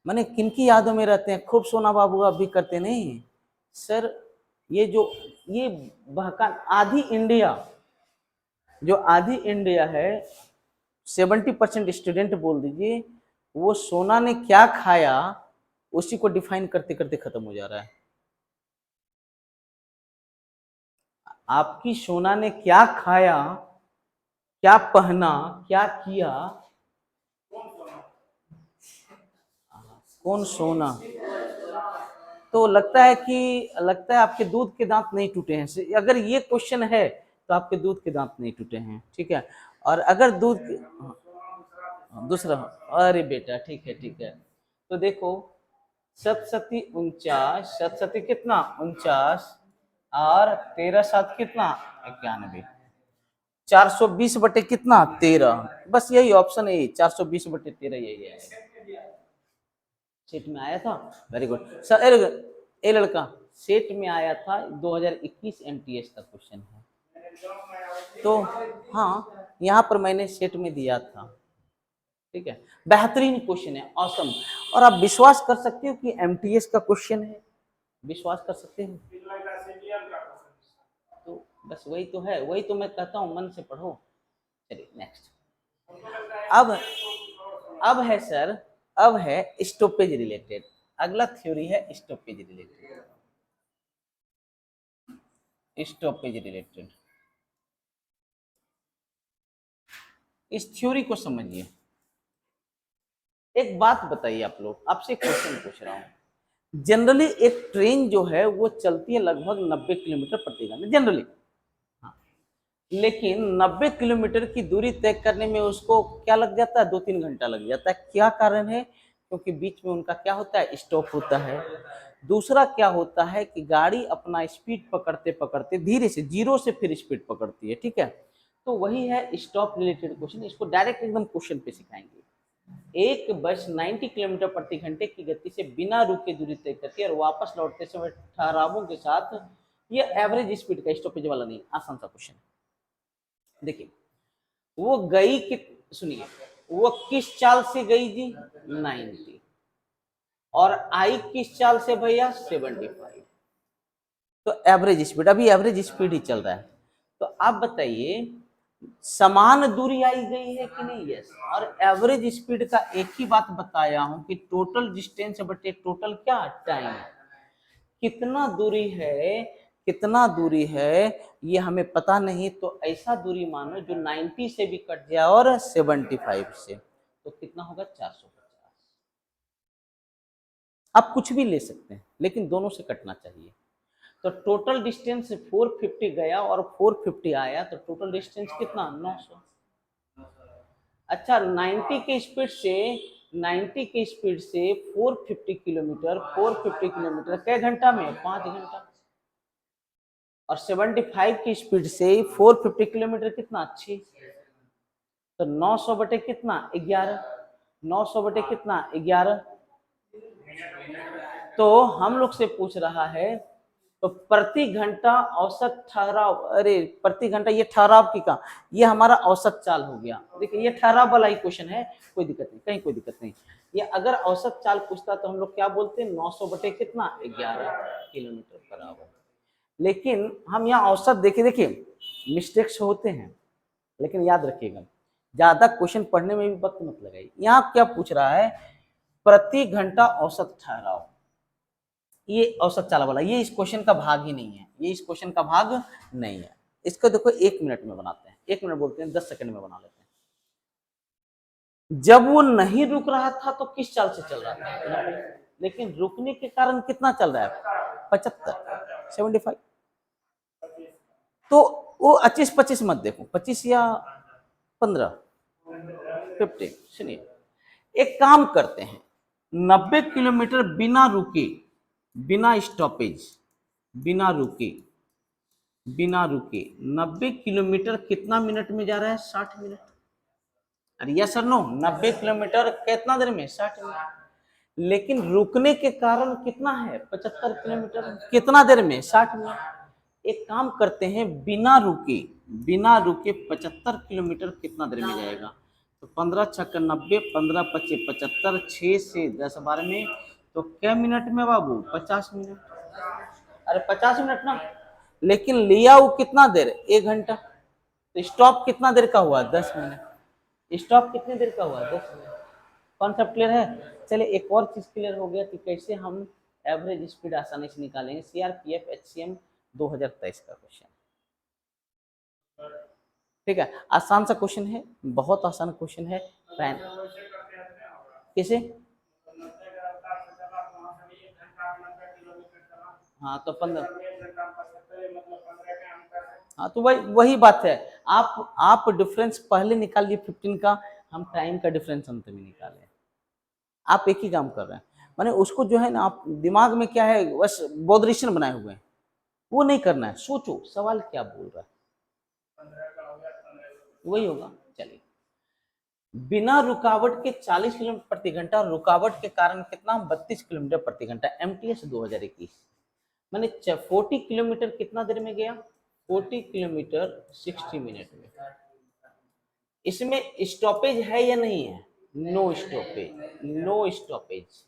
[SPEAKER 1] मैंने किनकी यादों में रहते हैं, खूब सोना बाबू आप भी करते नहीं सर। ये जो ये बहका आधी इंडिया, जो आधी इंडिया है 70% स्टूडेंट बोल दीजिए, वो सोना ने क्या खाया उसी को डिफाइन करते करते खत्म हो जा रहा है। आपकी सोना ने क्या खाया, क्या पहना, क्या किया, कौन सोना, तो लगता है आपके दूध के दांत नहीं टूटे हैं। अगर ये क्वेश्चन है तो आपके दूध के दांत नहीं टूटे हैं, ठीक है। और अगर दूध दूसरा, अरे बेटा ठीक है ठीक है। तो देखो, सतसती 49, सतसती कितना 49, और 13×7 कितना 91, 420 बटे कितना 13, बस यही ऑप्शन है, 420 बटे 13 यही है। सेट में आया था, वेरी गुड सर। ए लड़का, सेट में आया था 2021 एमटीएस का क्वेश्चन है, तो हाँ यहाँ पर मैंने सेट में दिया था। ठीक है, बेहतरीन क्वेश्चन है, ऑसम। और आप विश्वास कर सकते हो कि एमटीएस का क्वेश्चन है, विश्वास कर सकते हो। तो बस वही तो है, वही तो मैं कहता हूँ, मन से पढ़ो। चलिए नेक्स्ट। अब है सर, अब है स्टॉपेज रिलेटेड। अगला थ्योरी है स्टॉपेज रिलेटेड, स्टॉपेज रिलेटेड। इस थ्योरी को समझिए। एक बात बताइए आप लोग, आपसे क्वेश्चन पूछ रहा हूं। जनरली एक ट्रेन जो है वो चलती है लगभग 90 किलोमीटर प्रति घंटे जनरली, हाँ। लेकिन 90 किलोमीटर की दूरी तय करने में उसको क्या लग जाता है, 2-3 घंटा लग जाता है। क्या कारण है? क्योंकि बीच में उनका क्या होता है, स्टॉप होता है। दूसरा क्या होता है कि गाड़ी अपना स्पीड पकड़ते पकड़ते धीरे से, जीरो से फिर स्पीड पकड़ती है। ठीक है, तो वही है स्टॉप रिलेटेड क्वेश्चन। इसको डायरेक्ट एकदम क्वेश्चन पे सिखाएंगे। एक बस 90 किलोमीटर प्रति घंटे की गति से बिना रुके दूरी तय करती है और वापस लौटते समय ठहरावों के साथ। ये एवरेज स्पीड का, स्टॉपेज वाला नहीं, आसान सा क्वेश्चन है। देखिए, वो गई कि, सुनिए, वो किस चाल से गई जी, 90, और आई किस चाल से भैया, 75। तो एवरेज स्पीड, अभी एवरेज स्पीड ही चल रहा है। तो आप बताइए, समान दूरी आई गई है कि नहीं, यस। और एवरेज स्पीड का एक ही बात बताया हूं कि टोटल डिस्टेंस बटे टोटल क्या, टाइम। कितना दूरी है, कितना दूरी है ये हमें पता नहीं, तो ऐसा दूरी मानो जो 90 से भी कट जाए और 75 से, तो कितना होगा, 450। आप कुछ भी ले सकते हैं, लेकिन दोनों से कटना चाहिए। तो टोटल डिस्टेंस 450 गया और 450 आया, तो टोटल डिस्टेंस कितना, 900। अच्छा, 90 के स्पीड से, 90 के स्पीड से 450 किलोमीटर, 450 किलोमीटर कै घंटा में, 5 घंटा। और 75 की स्पीड से 450 किलोमीटर कितना, 6। तो 900 बटे कितना, 11। 900 बटे कितना, 11। तो हम लोग से पूछ रहा है, तो प्रति घंटा औसत ठहराव, अरे प्रति घंटा, ये ठहराव की का, ये हमारा औसत चाल हो गया। देखिए, ये ठहराव वाला ही क्वेश्चन है, कोई दिक्कत नहीं, कहीं कोई दिक्कत नहीं। ये अगर औसत चाल पूछता तो हम लोग क्या बोलते हैं, 900 बटे कितना, 11 किलोमीटर पर आवर। लेकिन हम यहाँ औसत देखिए, देखिए मिस्टेक्स होते हैं, लेकिन याद रखिएगा, ज्यादा क्वेश्चन पढ़ने में भी वक्त मत लगाइए। यहाँ क्या पूछ रहा है, प्रति घंटा औसत ठहराव, ये औसत चाल वाला, ये इस क्वेश्चन का भाग ही नहीं है, ये इस क्वेश्चन का भाग नहीं है। इसको देखो 1 मिनट में बनाते हैं, 1 मिनट बोलते हैं, 10 सेकंड में बना लेते हैं। जब वो नहीं रुक रहा था तो किस चाल से चल रहा था, लेकिन रुकने के कारण कितना चल रहा है, 75, 75। तो वो 25-25 मत देखो, 25 या 15, 50। सुनिए, एक काम करते हैं, 90 किलोमीटर बिना रुके, बिना स्टॉपेज, बिना रुके, बिना रुके 90 किलोमीटर कितना मिनट में जा रहा है, 60 मिनट। अरे यस सर, नो, 90 किलोमीटर कितना देर में, 60 मिनट। लेकिन रुकने के कारण कितना है, 75 किलोमीटर, कितना देर में, 60 मिनट। एक काम करते हैं, बिना रुके, बिना रुके 75 किलोमीटर कितना देर में जाएगा, तो 15 छक्का 90, 15 पच्चीस 75, 6 से 10 12 में, तो क्या मिनट में बाबू, 50 मिनट। अरे 50 मिनट ना, लेकिन लिया वो कितना देर, 1 घंटा। तो स्टॉप कितना देर का हुआ, 10 मिनट। स्टॉप कितने देर का हुआ, 10 मिनट। कॉन्सेप्ट क्लियर है। चलिए, एक और चीज क्लियर हो गया कि कैसे हम एवरेज स्पीड आसानी से निकालेंगे। सीआरपीएफ एचसीएम 2023 का क्वेश्चन, ठीक है, आसान सा क्वेश्चन है, बहुत आसान क्वेश्चन है। पैन किसे, हाँ तो 15, हाँ तो वही वही बात है। आप डिफरेंस पहले निकाल लिए 15 का, हम टाइम का डिफरेंस अंत में निकालें। आप एक ही काम कर रहे हैं, माने उसको जो है ना, आप दिमाग में क्या है बस बॉदरेशन बनाए हुए हैं, वो नहीं करना है। सोचो सवाल क्या बोल रहा है, वही होगा। चलिए, बिना रुकावट के 40 किलोमीटर प्रति घंटा और रुकावट के कारण कितना 32 किलोमीटर प्रति घंटा, एमटीएस 2021। मैंने 40 किलोमीटर कितना देर में गया, 40 किलोमीटर 60 मिनट में। इसमें स्टॉपेज है या नहीं है? No stoppage, no stoppage.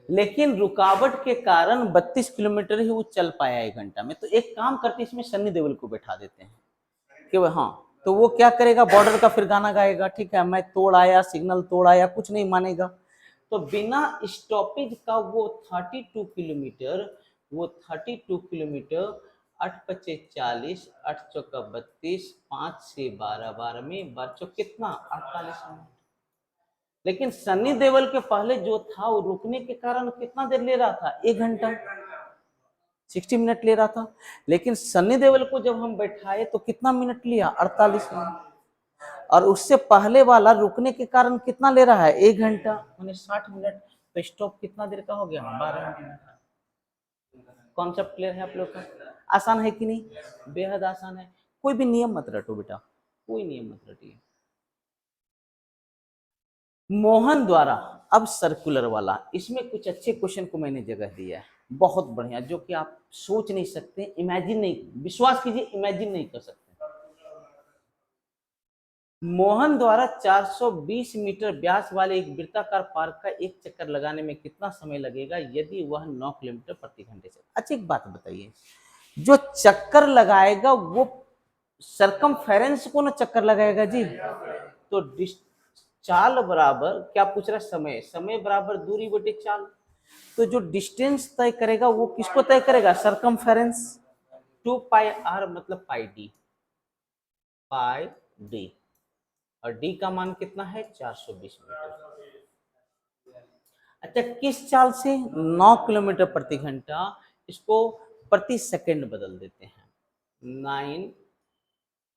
[SPEAKER 1] लेकिन रुकावट के कारण 32 किलोमीटर ही वो चल पाया 1 घंटा में। तो एक काम करते इसमें सन्नी देओल को बैठा देते हैं कि हाँ, तो वो क्या करेगा, बॉर्डर का फिर गाना गाएगा, ठीक है, मैं तोड़ आया, सिग्नल तोड़ आया, कुछ नहीं मानेगा। तो बिना स्टॉपेज का वो 32 किलोमीटर, वो 32 किलोमीटर 8 पच्चे 40, 8 चौका 32, 5 से 12, 12 में 12 चौक कितना 48 मिनट। लेकिन सन्नी देओल के पहले जो था वो रुकने के कारण कितना देर ले रहा था, 1 घंटा 60 मिनट ले रहा था। लेकिन सन्नी देओल को जब हम बैठाए तो कितना मिनट लिया, 48 मिनट। और उससे पहले वाला रुकने के कारण कितना ले रहा है, 1 घंटा, माने 60 मिनट। तो स्टॉप कितना देर का हो गया, 12 मिनट। कॉन्सेप्ट क्लियर है आप लोग का? आसान है कि नहीं? बेहद आसान है। कोई भी नियम मत रटो बेटा, कोई नियम मत रटिए। मोहन द्वारा, अब सर्कुलर वाला, इसमें कुछ अच्छे क्वेश्चन को मैंने जगह दिया है, बहुत बढ़िया, जो कि आप सोच नहीं सकते, इमेजिन नहीं, विश्वास कीजिए इमेजिन नहीं कर सकते। मोहन द्वारा 420 मीटर व्यास वाले एक वृत्ताकार पार्क का एक चक्कर लगाने में कितना समय लगेगा यदि वह 9 किलोमीटर प्रति घंटे से। अच्छा एक बात बताइए, जो चक्कर लगाएगा वो सरकमफेरेंस को ना चक्कर लगाएगा जी। तो चाल बराबर क्या पूछ रहा है, समय, समय बराबर दूरी बटे चाल। तो जो डिस्टेंस तय करेगा वो किसको तय करेगा, सरकमफेरेंस। 2 पाई आर मतलब पाई डी, पाई डी, और डी का मान कितना है, 420 मीटर। अच्छा किस चाल से, 9 किलोमीटर प्रति घंटा, इसको प्रति सेकंड बदल देते हैं, 9।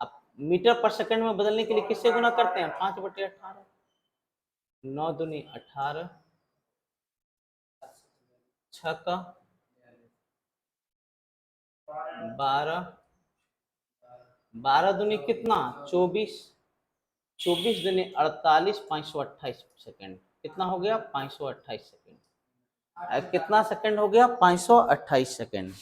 [SPEAKER 1] अब मीटर पर सेकंड में बदलने के लिए किससे गुना करते हैं, 5/18, 9 दूनी 18, 6 का 12, 12 दूनी कितना 24, 24 दूनी 48, 528 सेकंड, कितना हो गया 528 सेकंड। कितना सेकंड हो गया, 528 सेकंड।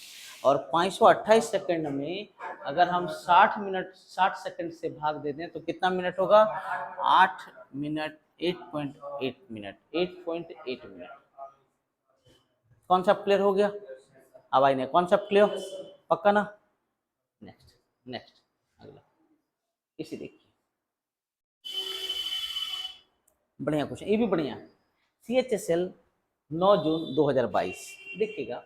[SPEAKER 1] और 528 सेकंड में अगर हम 60 मिनट 60 सेकंड से भाग दे दें तो कितना मिनट होगा, 8 minute, 8.8 minute, 8.8 minute. Concept clear हो गया? अब आई नहीं, कॉन्सेप्ट क्लियर, पक्का ना? नेक्स्ट, नेक्स्ट, अगला, इसी देखिए, बढ़िया क्वेश्चन, ये भी बढ़िया। CHSL 9 जून 2022, देखिएगा,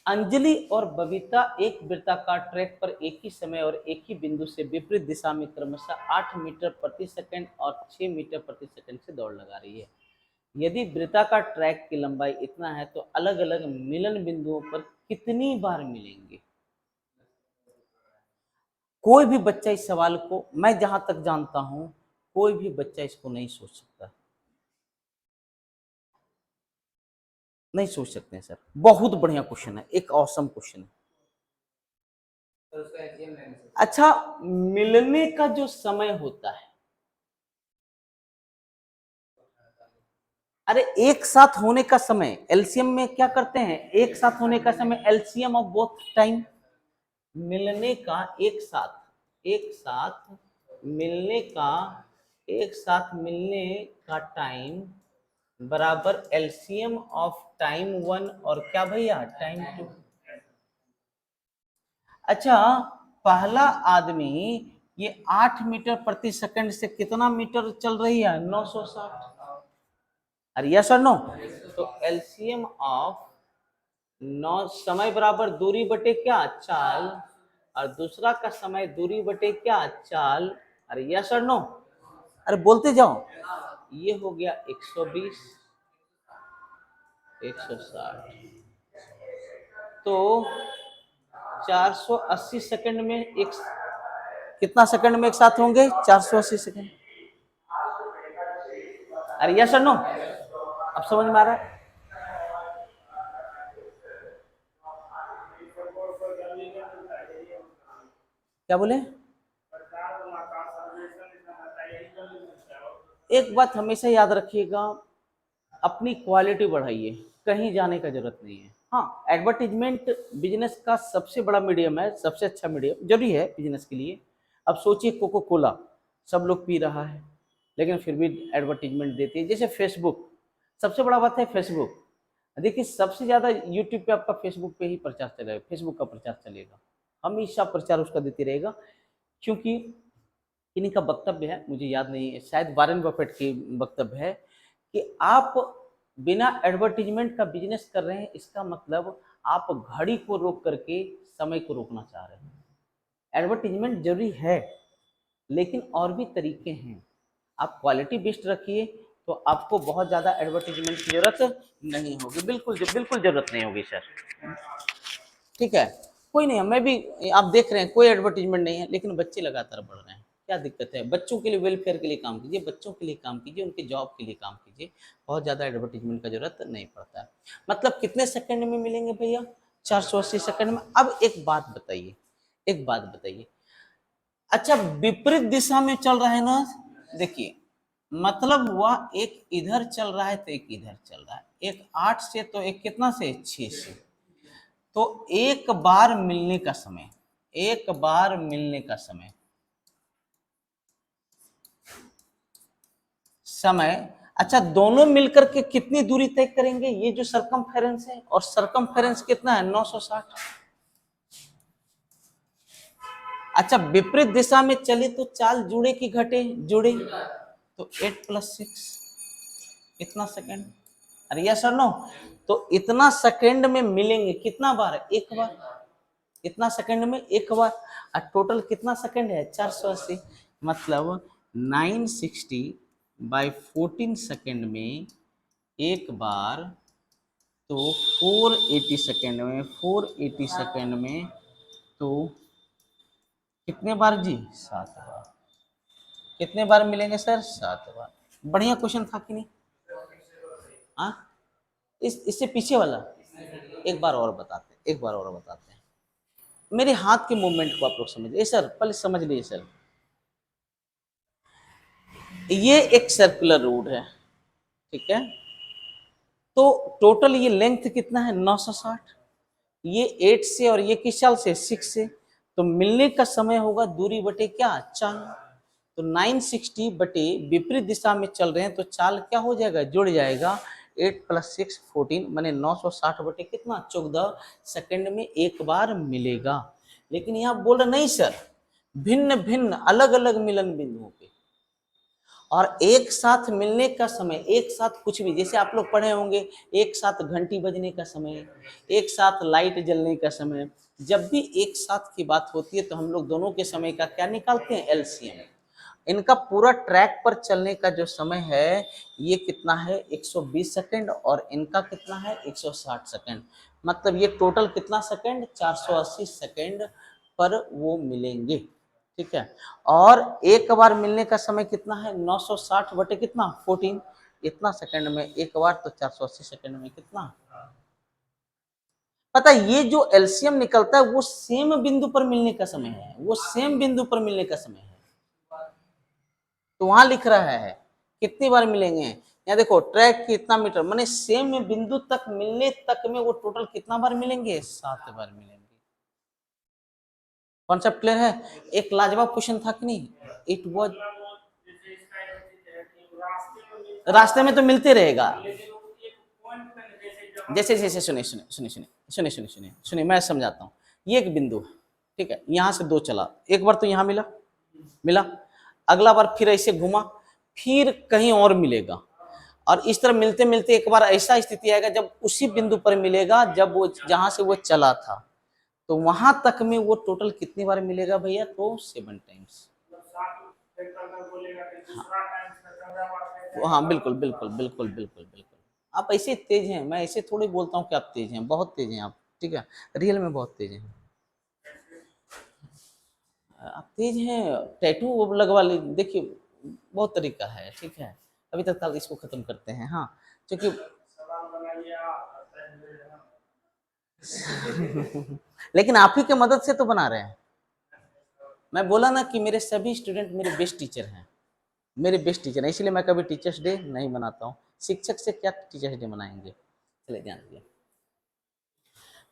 [SPEAKER 1] अंजलि और बबीता एक वृत्ताकार ट्रैक पर एक ही समय और एक ही बिंदु से विपरीत दिशा में क्रमशः 8 मीटर प्रति सेकंड और 6 मीटर प्रति सेकंड से दौड़ लगा रही है। यदि वृत्ताकार ट्रैक की लंबाई इतना है तो अलग अलग मिलन बिंदुओं पर कितनी बार मिलेंगे? कोई भी बच्चा इस सवाल को, मैं जहां तक जानता हूं, कोई भी बच्चा इसको नहीं सोच सकता, नहीं सोच सकते हैं सर। बहुत बढ़िया क्वेश्चन है, एक ऑसम क्वेश्चन है। अच्छा, मिलने का जो समय होता है, अरे एक साथ होने का समय, एलसीएम में क्या करते हैं, एक साथ होने का समय, एलसीएम ऑफ बोथ टाइम। मिलने का एक साथ, एक साथ मिलने का, एक साथ मिलने का टाइम बराबर एलसीएम ऑफ टाइम 1 और क्या भैया, टाइम 2। अच्छा, पहला आदमी ये 8 मीटर प्रति सेकंड से कितना मीटर चल रही है, 960। अरे यस और नो? तो एलसीएम ऑफ 9, समय बराबर दूरी बटे क्या, चाल, और दूसरा का समय दूरी बटे क्या, चाल। अरे यस और नो? अरे बोलते जाओ। ये हो गया 120, 160, तो 480 सेकंड में एक कितना सेकंड में एक साथ होंगे? 480 सेकंड। अरे यस और नो, अब समझ में आ रहा है? क्या बोले? एक बात हमेशा याद रखिएगा, अपनी क्वालिटी बढ़ाइए, कहीं जाने का जरूरत नहीं है। हाँ, एडवर्टीजमेंट बिजनेस का सबसे बड़ा मीडियम है, सबसे अच्छा मीडियम जरूरी है बिजनेस के लिए। अब सोचिए कोको कोला सब लोग पी रहा है, लेकिन फिर भी एडवर्टीजमेंट देती है। जैसे फेसबुक, सबसे बड़ा बात है फेसबुक। देखिए सबसे ज़्यादा यूट्यूब पे आपका फेसबुक पे ही प्रचार चलेगा, फेसबुक का प्रचार चलेगा, हमेशा प्रचार उसका देते रहेगा। क्योंकि इन्हीं का वक्तव्य है, मुझे याद नहीं है, शायद वारेन बफेट की वक्तव्य है कि आप बिना एडवर्टीजमेंट का बिजनेस कर रहे हैं, इसका मतलब आप घड़ी को रोक करके समय को रोकना चाह रहे हैं। एडवर्टीजमेंट जरूरी है, लेकिन और भी तरीके हैं। आप क्वालिटी बेस्ड रखिए तो आपको बहुत ज़्यादा एडवर्टीजमेंट की जरूरत नहीं होगी, बिल्कुल बिल्कुल जरूरत नहीं होगी सर। ठीक है, कोई नहीं, मैं भी, आप देख रहे हैं कोई एडवर्टीजमेंट नहीं है, लेकिन बच्चे लगातार बढ़ रहे हैं, क्या दिक्कत है? बच्चों के लिए वेलफेयर के लिए काम कीजिए, बच्चों के लिए काम कीजिए, उनके जॉब के लिए काम कीजिए, बहुत ज़्यादा एडवर्टीजमेंट का जरूरत नहीं पड़ता है। मतलब कितने सेकंड में मिलेंगे भैया? 480 सेकंड में। अब एक बात बताइए, एक बात बताइए, अच्छा विपरीत दिशा में चल रहा है ना, देखिए मतलब हुआ एक इधर चल रहा है तो एक इधर चल रहा है, एक 8 से तो एक कितना से 6 से, तो एक बार मिलने का समय, एक बार मिलने का समय, समय, अच्छा दोनों मिलकर के कितनी दूरी तय करेंगे? ये जो सरकमफेरेंस है, और सरकमफेरेंस कितना है? 960। अच्छा विपरीत दिशा में चले तो चाल जुड़े कि घटे? जुड़े, तो 8 + 6 कितना सेकंड? अरे यस और नो, तो इतना सेकंड में मिलेंगे कितना बार? एक बार। इतना सेकंड में एक बार, और टोटल कितना सेकंड है? 480, मतलब 960/14 सेकंड में एक बार, तो 480 सेकंड में, 480 सेकंड में तो कितने बार जी? 7 बार। कितने बार मिलेंगे सर? 7 बार। बढ़िया क्वेश्चन था कि नहीं? हाँ, इससे पीछे वाला एक बार और बताते हैं, एक बार और बताते हैं। मेरे हाथ के मूवमेंट को आप लोग समझिए सर, पहले समझ लीजिए सर। ये एक सर्कुलर रोड है, ठीक है, तो टोटल ये लेंथ कितना है? 960। ये 8 से और ये किस चाल से? 6 से, तो मिलने का समय होगा दूरी बटे क्या? चाल। तो 960 बटे विपरीत दिशा में चल रहे हैं तो चाल क्या हो जाएगा? जुड़ जाएगा। 8 + 6 14, माने 960 बटे कितना? 14 सेकंड में एक बार मिलेगा। लेकिन यहाँ बोल रहे नहीं सर, भिन्न भिन्न अलग अलग मिलन बिंदुओं पे, और एक साथ मिलने का समय, एक साथ कुछ भी, जैसे आप लोग पढ़े होंगे, एक साथ घंटी बजने का समय, एक साथ लाइट जलने का समय, जब भी एक साथ की बात होती है तो हम लोग दोनों के समय का क्या निकालते हैं? एलसीएम। इनका पूरा ट्रैक पर चलने का जो समय है ये कितना है? 120 सेकंड, और इनका कितना है? 160 सेकंड। मतलब ये टोटल कितना सेकंड? 480 सेकंड पर वो मिलेंगे, ठीक है। और एक बार मिलने का समय कितना है? 960 बटे कितना? 14, इतना सेकंड में एक बार, तो 480 सेकंड में कितना? पता है ये जो एलसीएम निकलता है वो सेम बिंदु पर मिलने का समय है, वो सेम बिंदु पर मिलने का समय है। तो वहां लिख रहा है कितनी बार मिलेंगे, यहाँ देखो ट्रैक की इतना मीटर, माने सेम बिंदु तक मिलने तक में वो टोटल कितना बार मिलेंगे? 7 बार मिलेंगे। कॉन्सेप्ट क्लियर है? एक लाजवाब क्वेश्चन था कि नहीं? इट वॉज, रास्ते में तो मिलते रहेगा। जैसे जैसे सुनिए सुनिए सुनिए सुनिए सुनिए सुनिए सुनिए सुनिए, मैं समझाता हूँ। ये एक बिंदु है, ठीक है, यहाँ से 2 चला, एक बार तो यहाँ मिला, मिला, अगला बार फिर ऐसे घुमा, फिर कहीं और मिलेगा, और इस तरह मिलते मिलते एक बार ऐसा स्थिति आएगा जब उसी बिंदु पर मिलेगा जब वो जहां से वो चला था, तो वहां तक में वो टोटल कितनी बार मिलेगा भैया? तो 7 टाइम्स। हाँ बिल्कुल बिल्कुल बिल्कुल बिल्कुल बिल्कुल। आप ऐसे तेज हैं, मैं ऐसे थोड़ी बोलता हूँ कि आप तेज हैं, बहुत तेज हैं आप, ठीक है, रियल में बहुत तेज हैं। आप तेज हैं, टैटू वो लगवा लीजिए, देखिए बहुत तरीका है, ठीक है। अभी तक ताल इसको खत्म करते हैं, हाँ, क्योंकि लेकिन आप ही के मदद से तो बना रहे हैं। मैं बोला ना कि मेरे सभी स्टूडेंट मेरे बेस्ट टीचर हैं, मेरे बेस्ट टीचर हैं, इसलिए मैं कभी टीचर्स डे नहीं मनाता हूँ। शिक्षक से क्या टीचर्स डे मनाएंगे? चले ध्यान दिए।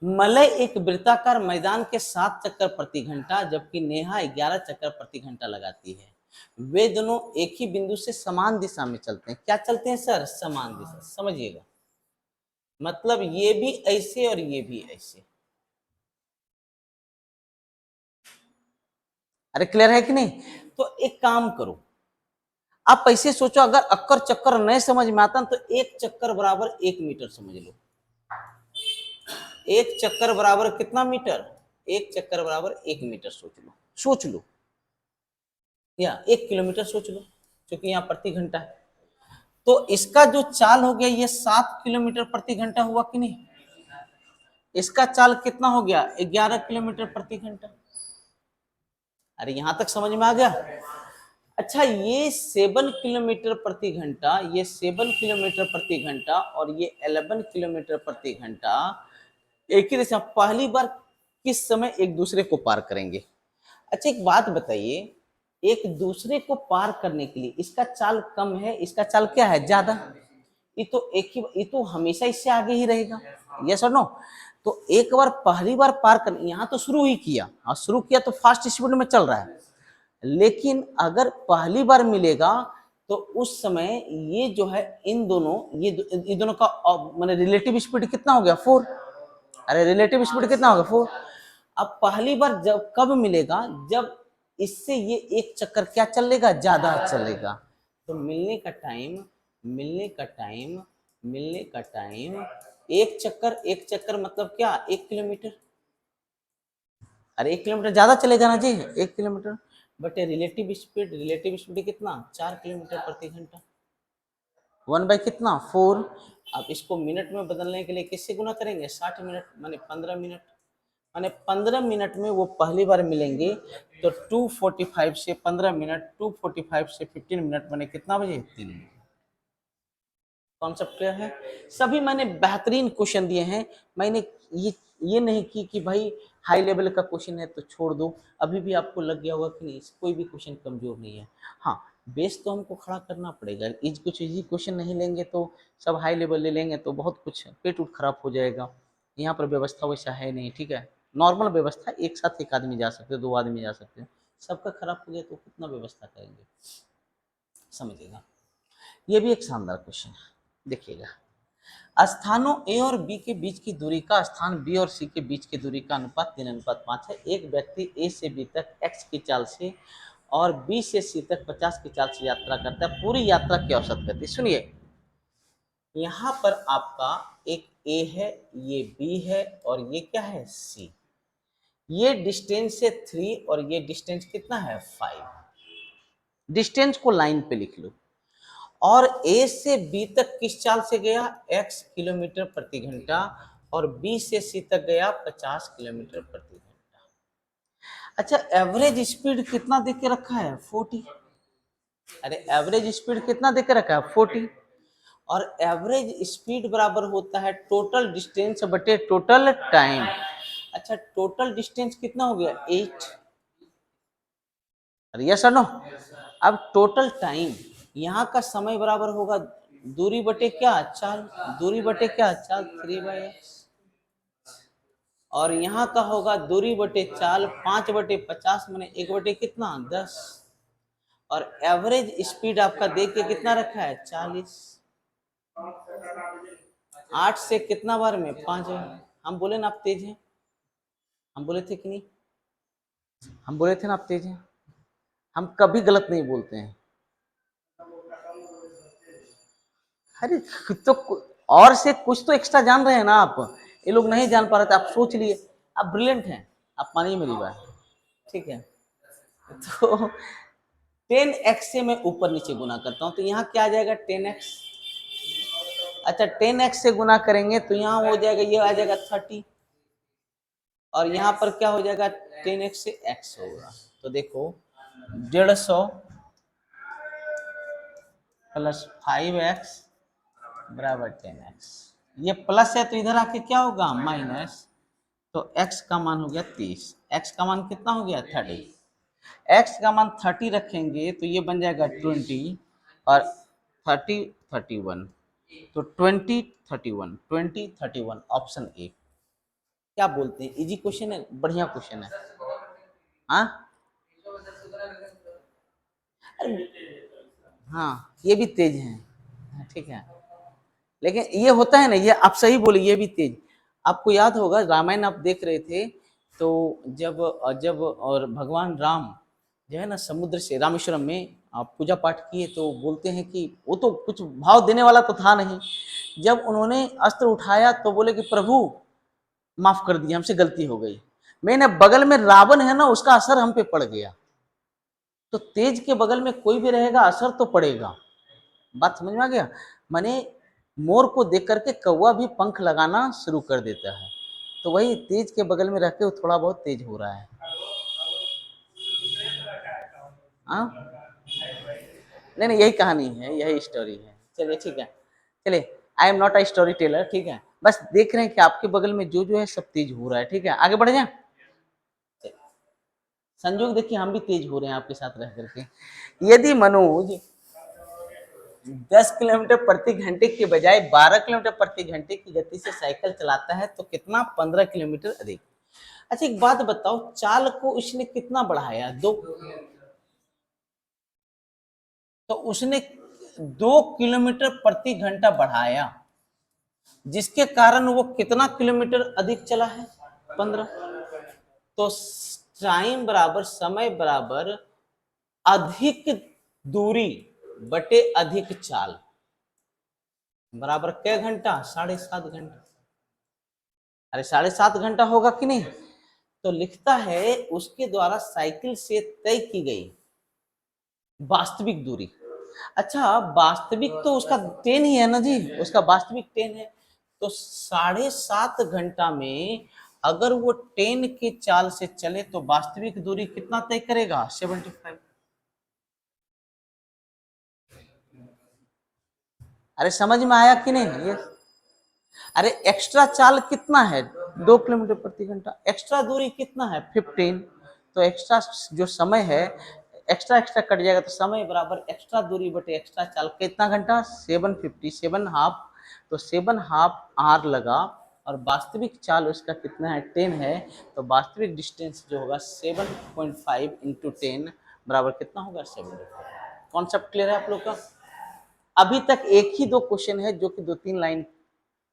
[SPEAKER 1] मलय एक वृत्ताकार मैदान के 7 चक्कर प्रति घंटा जबकि नेहा 11 चक्कर प्रति घंटा लगाती है। वे दोनों एक ही बिंदु से समान दिशा में चलते हैं। क्या चलते हैं सर? समान दिशा। समझिएगा, मतलब ये भी ऐसे और ये भी ऐसे। अरे क्लियर है कि नहीं? तो एक काम करो, आप ऐसे सोचो, अगर अक्कर चक्कर नहीं समझ में आता तो एक चक्कर बराबर 1 मीटर समझ लो। एक चक्कर बराबर कितना मीटर? एक चक्कर बराबर 1 मीटर। सोच लो, सोच लो, या 1 किलोमीटर सोच लो, क्योंकि यहाँ प्रति घंटा है। तो इसका जो चाल हो गया ये 7 किलोमीटर प्रति घंटा हुआ कि नहीं? इसका चाल कितना हो गया? 11 किलोमीटर प्रति घंटा। अरे यहां तक समझ में आ गया? अच्छा, ये 7 किलोमीटर प्रति घंटा, ये 7 किलोमीटर प्रति घंटा और ये 11 किलोमीटर प्रति घंटा एक ही दिशा, पहली बार किस समय एक दूसरे को पार करेंगे? अच्छा एक बात बताइए, एक दूसरे को पार करने के लिए इसका चाल कम है, इसका चाल क्या है? ज्यादा। ये तो हमेशा इससे आगे ही रहेगा, यस और नो? तो एक बार पहली बार पार कर, यहाँ तो शुरू ही किया, हाँ शुरू किया तो फास्ट स्पीड में चल रहा है, लेकिन अगर पहली बार मिलेगा तो उस समय ये जो है इन दोनों, ये दोनों का माने रिलेटिव स्पीड कितना हो गया? 4। अरे रिलेटिव स्पीड कितना होगा? 4। अब पहली बार जब कब मिलेगा? जब इससे ये एक चक्कर क्या चलेगा? ज्यादा चलेगा। तो मिलने का टाइम एक चक्कर मतलब क्या? 1 किलोमीटर। अरे 1 किलोमीटर ज्यादा चलेगा ना जी, 1 किलोमीटर बट रिलेटिव स्पीड कितना? 4 किलोमीटर प्रति घंटा। 1 बाई कितना? 4। अब इसको मिनट में बदलने के लिए किससे गुना करेंगे? 60 मिनट, माने 15 मिनट। माने 15 मिनट में वो पहली बार मिलेंगे, तो 2:45 से 15 मिनट, 2:45 से 15 मिनट, माने कितना बजे? 3 बजे। कॉन्सेप्ट क्लियर है? सभी मैंने बेहतरीन क्वेश्चन दिए हैं। मैंने ये नहीं कि भाई हाई लेवल का क्वेश्चन है तो छोड़ दो। अभी भी आपको लग गया होगा कि नहीं कोई भी क्वेश्चन कमजोर नहीं है। हाँ, बेस तो हमको खड़ा करना पड़ेगा। कुछ इजी क्वेश्चन नहीं लेंगे तो सब हाई लेवल ले लेंगे तो बहुत कुछ पेट उठ खराब हो जाएगा। यहाँ पर व्यवस्था वैसा है नहीं, ठीक है? नॉर्मल व्यवस्था, एक साथ एक आदमी जा सकते, 2 आदमी जा सकते हैं। सबका खराब हो गया तो कितना व्यवस्था करेंगे? समझिएगा, ये भी एक शानदार क्वेश्चन है, देखिएगा। स्थानों ए और बी के बीच की दूरी का स्थान बी और सी के बीच की दूरी का अनुपात 3:5 है। एक व्यक्ति ए से बी तक एक्स की चाल से और बी से सी तक 50 की चाल से यात्रा करता है। पूरी यात्रा की औसत गति सुनिए, यहाँ पर आपका एक ए है, ये बी है और ये क्या है? सी। ये डिस्टेंस है 3 और ये डिस्टेंस कितना है? 5। डिस्टेंस को लाइन पे लिख लो। और ए से बी तक किस चाल से गया? x किलोमीटर प्रति घंटा। और बी से सी तक गया 50 किलोमीटर प्रति घंटा। अच्छा, एवरेज स्पीड कितना दे के रखा है? 40। अरे एवरेज स्पीड कितना दे के रखा है? 40। और एवरेज स्पीड बराबर होता है टोटल डिस्टेंस बटे टोटल टाइम। अच्छा, टोटल डिस्टेंस कितना हो गया? 8। अरे यस और नो? अब टोटल टाइम, यहाँ का समय बराबर होगा दूरी बटे क्या? चाल। दूरी बटे क्या? चाल, 3/x। और यहाँ का होगा दूरी बटे चाल 5/50, मैंने 1 बटे कितना? 10। और एवरेज स्पीड आपका देख के कितना रखा है? 40। 8 से कितना बार में? 5 बार। हम बोले ना आप तेज हैं, हम बोले थे कि नहीं? हम बोले थे ना आप तेज हैं। हम कभी गलत नहीं बोलते हैं। अरे तो और से कुछ तो एक्स्ट्रा जान रहे हैं ना आप, ये लोग नहीं जान पा रहे थे, आप सोच लिए। आप ब्रिलियंट हैं, आप मानिए मेरी बात, ठीक है? तो 10x से मैं ऊपर नीचे गुना करता हूँ तो यहाँ क्या आ जाएगा? 10x। अच्छा 10x से गुना करेंगे तो यहाँ हो जाएगा, ये आ जाएगा 30। और यहाँ पर क्या हो जाएगा? 10x से x होगा तो देखो 150 प्लस 5x बराबर 10x। ये प्लस है तो इधर आके क्या होगा माइनस, तो x का मान हो गया 30, x का मान कितना हो गया 30, x का मान 30 रखेंगे तो ये बन जाएगा 20 और 30 31, तो 20 31 ऑप्शन ए। क्या बोलते हैं, इजी क्वेश्चन है, बढ़िया क्वेश्चन है। हाँ हाँ ये भी तेज है, ठीक है, लेकिन ये होता है ना, ये आप सही बोले, ये भी तेज। आपको याद होगा रामायण आप देख रहे थे, तो जब जब और भगवान राम जो है ना समुद्र से रामेश्वरम में आप पूजा पाठ किए, तो बोलते हैं कि वो तो कुछ भाव देने वाला तो था नहीं, जब उन्होंने अस्त्र उठाया तो बोले कि प्रभु माफ कर दिया, हमसे गलती हो गई, मैंने बगल में रावण है ना उसका असर हम पे पड़ गया। तो तेज के बगल में कोई भी रहेगा असर तो पड़ेगा, बात समझ में आ गया। माने मोर को देख करके कौवा भी पंख लगाना शुरू कर देता है, तो वही तेज के बगल में रह के थोड़ा बहुत तेज हो रहा है। हाँ नहीं नहीं, यही कहानी है, यही स्टोरी है। चलिए ठीक है, चलिए I am not a story teller, ठीक है, बस देख रहे हैं कि आपके बगल में जो जो है सब तेज हो रहा है, ठीक है, आगे बढ़ जाए। संजोग देखिए हम भी तेज हो रहे हैं आपके साथ रह करके। यदि मनोज 10 किलोमीटर प्रति घंटे के बजाय 12 किलोमीटर प्रति घंटे की गति से साइकिल चलाता है तो कितना, 15 किलोमीटर अधिक। अच्छा एक बात बताओ, चाल को उसने कितना बढ़ाया, 2, तो उसने 2 किलोमीटर प्रति घंटा बढ़ाया, जिसके कारण वो कितना किलोमीटर अधिक चला है, 15। तो टाइम बराबर समय बराबर अधिक दूरी बटे अधिक चाल बराबर क्या घंटा, 7.5 घंटा। अरे 7.5 घंटा होगा कि नहीं, तो लिखता है उसके द्वारा साइकिल से तय की गई वास्तविक दूरी। अच्छा वास्तविक तो उसका 10 ही है ना जी, उसका वास्तविक 10 है, तो 7.5 घंटा में अगर वो 10 के चाल से चले तो वास्तविक दूरी कितना तय करेगा, 75। अरे समझ में आया कि नहीं ये, अरे एक्स्ट्रा चाल कितना है, 2 किलोमीटर प्रति घंटा, एक्स्ट्रा दूरी कितना है 15, तो एक्स्ट्रा जो समय है एक्स्ट्रा एक्स्ट्रा कट जाएगा, तो समय बराबर एक्स्ट्रा दूरी बटे एक्स्ट्रा चाल, कितना घंटा 750, 7 हाफ, तो 7 हाफ आर लगा, और वास्तविक चाल उसका कितना है 10 है, तो वास्तविक डिस्टेंस जो होगा 7.5 इंटू 10 बराबर कितना होगा 75। कॉन्सेप्ट क्लियर है आप लोग का। अभी तक एक ही दो क्वेश्चन है जो कि 2-3 लाइन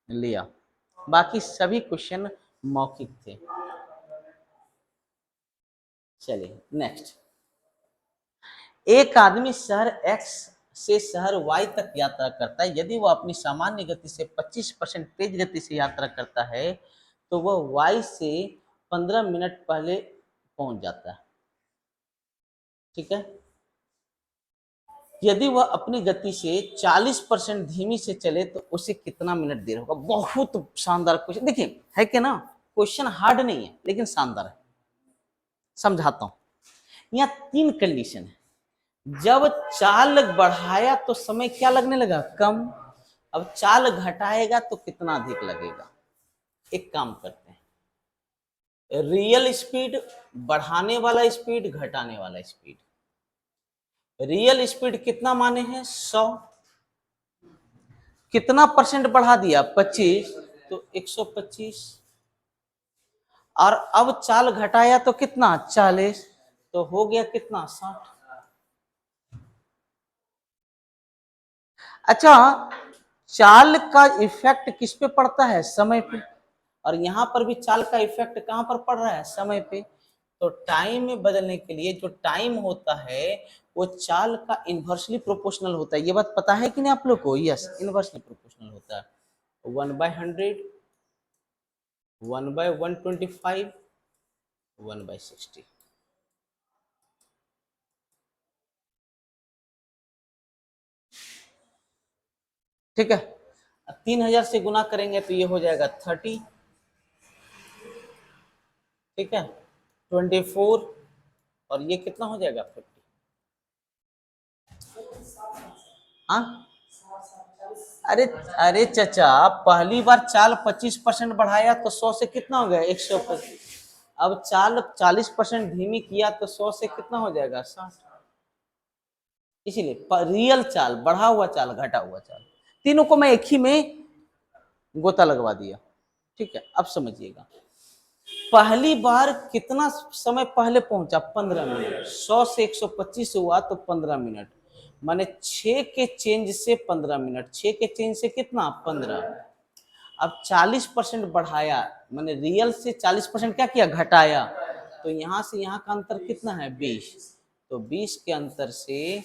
[SPEAKER 1] लिया, बाकी सभी क्वेश्चन मौखिक थे। चलिए नेक्स्ट, एक आदमी शहर एक्स से शहर वाई तक यात्रा करता है, यदि वह अपनी सामान्य गति से 25% तेज गति से यात्रा करता है तो वह वाई से 15 मिनट पहले पहुंच जाता है, ठीक है। यदि वह अपनी गति से 40% धीमी से चले तो उसे कितना मिनट देर होगा। बहुत शानदार क्वेश्चन, देखिए है क्या ना, क्वेश्चन हार्ड नहीं है लेकिन शानदार है, समझाता हूं। यहाँ 3 कंडीशन है, जब चाल बढ़ाया तो समय क्या लगने लगा, कम, अब चाल घटाएगा तो कितना अधिक लगेगा। एक काम करते हैं, रियल स्पीड, बढ़ाने वाला स्पीड, घटाने वाला स्पीड। रियल स्पीड कितना माने हैं 100, कितना परसेंट बढ़ा दिया 25, तो 125, और अब चाल घटाया तो कितना 40, तो हो गया कितना 60। अच्छा चाल का इफेक्ट किस पे पड़ता है, समय पे, और यहां पर भी चाल का इफेक्ट कहां पर पड़ रहा है, समय पे। तो टाइम में बदलने के लिए जो टाइम होता है वो चाल का इन्वर्सली प्रोपोर्शनल होता है, ये बात पता है कि नहीं आप लोग को, यस इन्वर्सली प्रोपोर्शनल होता है, 1/100, 1/125, 1/60। ठीक है, 3000 से गुना करेंगे तो ये हो जाएगा 30, ठीक है, 24 और ये कितना हो जाएगा 50। हाँ अरे अरे चाचा, पहली बार चाल 25% बढ़ाया तो 100 से कितना हो गया 125। अब चाल 40% धीमी किया तो 100 से कितना हो जाएगा 60। इसीलिए रियल चाल, बढ़ा हुआ चाल, घटा हुआ चाल, तीनों को मैं एक ही में गोता लगवा दिया। ठीक है, अब समझिएगा, पहली बार कितना समय पहले पहुंचा 15 मिनट, 100 से 125 हुआ तो 15 मिनट, माने 6 के चेंज से 15 मिनट, 6 के चेंज से कितना 15। अब 40% बढ़ाया, माने रियल से 40% क्या किया घटाया, तो यहां से यहां का अंतर कितना है 20, तो 20 के अंतर से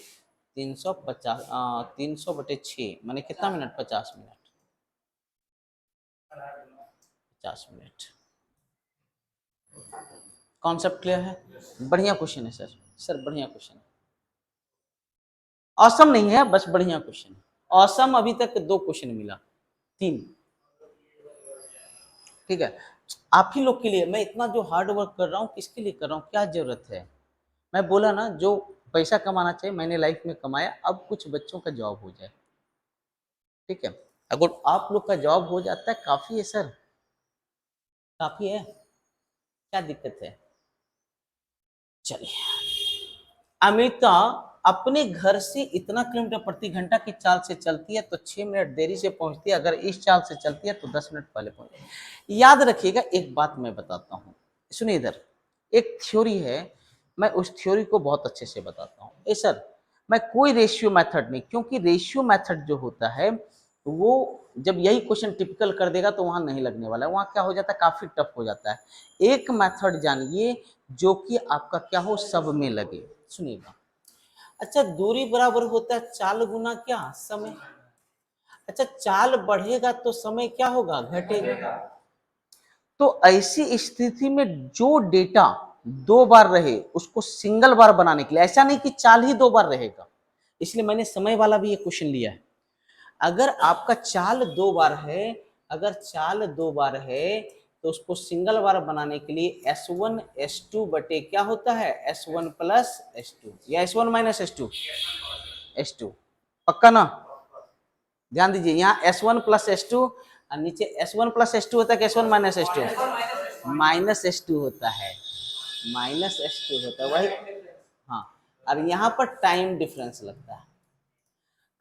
[SPEAKER 1] 350 300/6 माने कितना minute 50 minute, 50 minute. Concept clear है? बढ़िया क्वेश्चन है सर, सर बढ़िया क्वेश्चन है, ऑसम नहीं है, बस बढ़िया क्वेश्चन है। ऑसम अभी तक 2 क्वेश्चन मिला, 3। ठीक है, आप ही लोग के लिए मैं इतना जो हार्ड वर्क कर रहा हूँ, किसके लिए कर रहा हूँ, क्या जरूरत है। मैं बोला ना, जो पैसा कमाना चाहिए मैंने लाइफ में कमाया, अब कुछ बच्चों का जॉब हो जाए। ठीक है, अगर आप लोग का जॉब हो जाता है काफी है सर, काफी है, क्या दिक्कत है। चलिए, अमिता अपने घर से इतना किलोमीटर प्रति घंटा की चाल से चलती है तो 6 मिनट देरी से पहुंचती है, अगर इस चाल से चलती है तो 10 मिनट पहले पहुंचती। याद रखिएगा, एक बात मैं बताता हूँ, सुनिए इधर, एक थ्योरी है, मैं उस थ्योरी को बहुत अच्छे से बताता हूँ। ए सर, मैं कोई रेशियो मेथड नहीं, क्योंकि रेशियो मेथड जो होता है वो जब यही क्वेश्चन टिपिकल कर देगा तो वहां नहीं लगने वाला है, वहां क्या हो जाता है काफी टफ हो जाता है। एक मेथड जानिए जो कि आपका क्या हो सब में लगे, सुनिएगा। अच्छा, दूरी बराबर होता है चाल गुना क्या समय। अच्छा, चाल बढ़ेगा तो समय क्या होगा घटेगा। तो ऐसी स्थिति में जो डेटा 2 बार रहे उसको सिंगल बार बनाने के लिए, ऐसा नहीं कि चाल ही 2 बार रहेगा, इसलिए मैंने समय वाला भी ये क्वेश्चन लिया है। अगर आपका चाल 2 बार है, अगर चाल 2 बार है तो उसको सिंगल बार बनाने के लिए S1 S2 बटे क्या होता है S1 प्लस S2 या S1 माइनस S2, S2 पक्का ना। ध्यान दीजिए, यहाँ S1 प्लस S2 और नीचे S1 प्लस S2 होता है कि S1 minus S2, minus S2 होता है, माइनस S2 होता है वही। हाँ, और यहाँ पर टाइम डिफरेंस लगता है।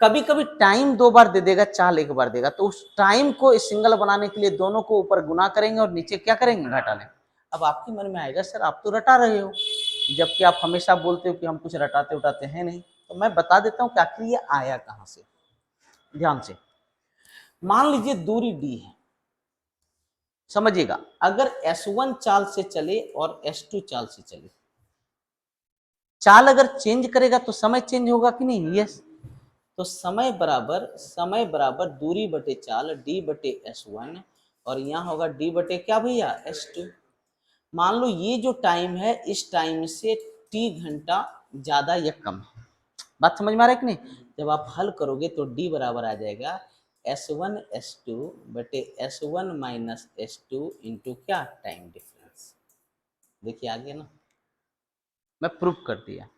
[SPEAKER 1] कभी कभी टाइम 2 बार दे देगा, चाल 1 बार देगा, तो उस टाइम को सिंगल बनाने के लिए दोनों को ऊपर गुना करेंगे और नीचे क्या करेंगे घटा लेंगे। अब आपके मन में आएगा सर आप तो रटा रहे हो, जबकि आप हमेशा बोलते हो कि हम कुछ रटाते उटाते हैं नहीं। तो मैं बता देता हूँ कि आखिर ये आया कहाँ से। ध्यान से मान लीजिए दूरी डी है, समझिएगा, अगर S1 चाल से चले और S2 चाल से चले, चाल अगर चेंज करेगा तो समय चेंज होगा कि नहीं, यस। तो समय बराबर दूरी बटे चाल डी बटे S1, और यहाँ होगा डी बटे क्या भैया S2। मान लो ये जो टाइम है इस टाइम से t घंटा ज्यादा या कम है, बात समझ में आ रहा है कि नहीं। जब आप हल करोगे तो d बराबर आ जाएगा S1 S2 बटे S1 माइनस S2 इंटू क्या टाइम डिफरेंस। देखिए आ गया ना, मैं प्रूफ कर दिया।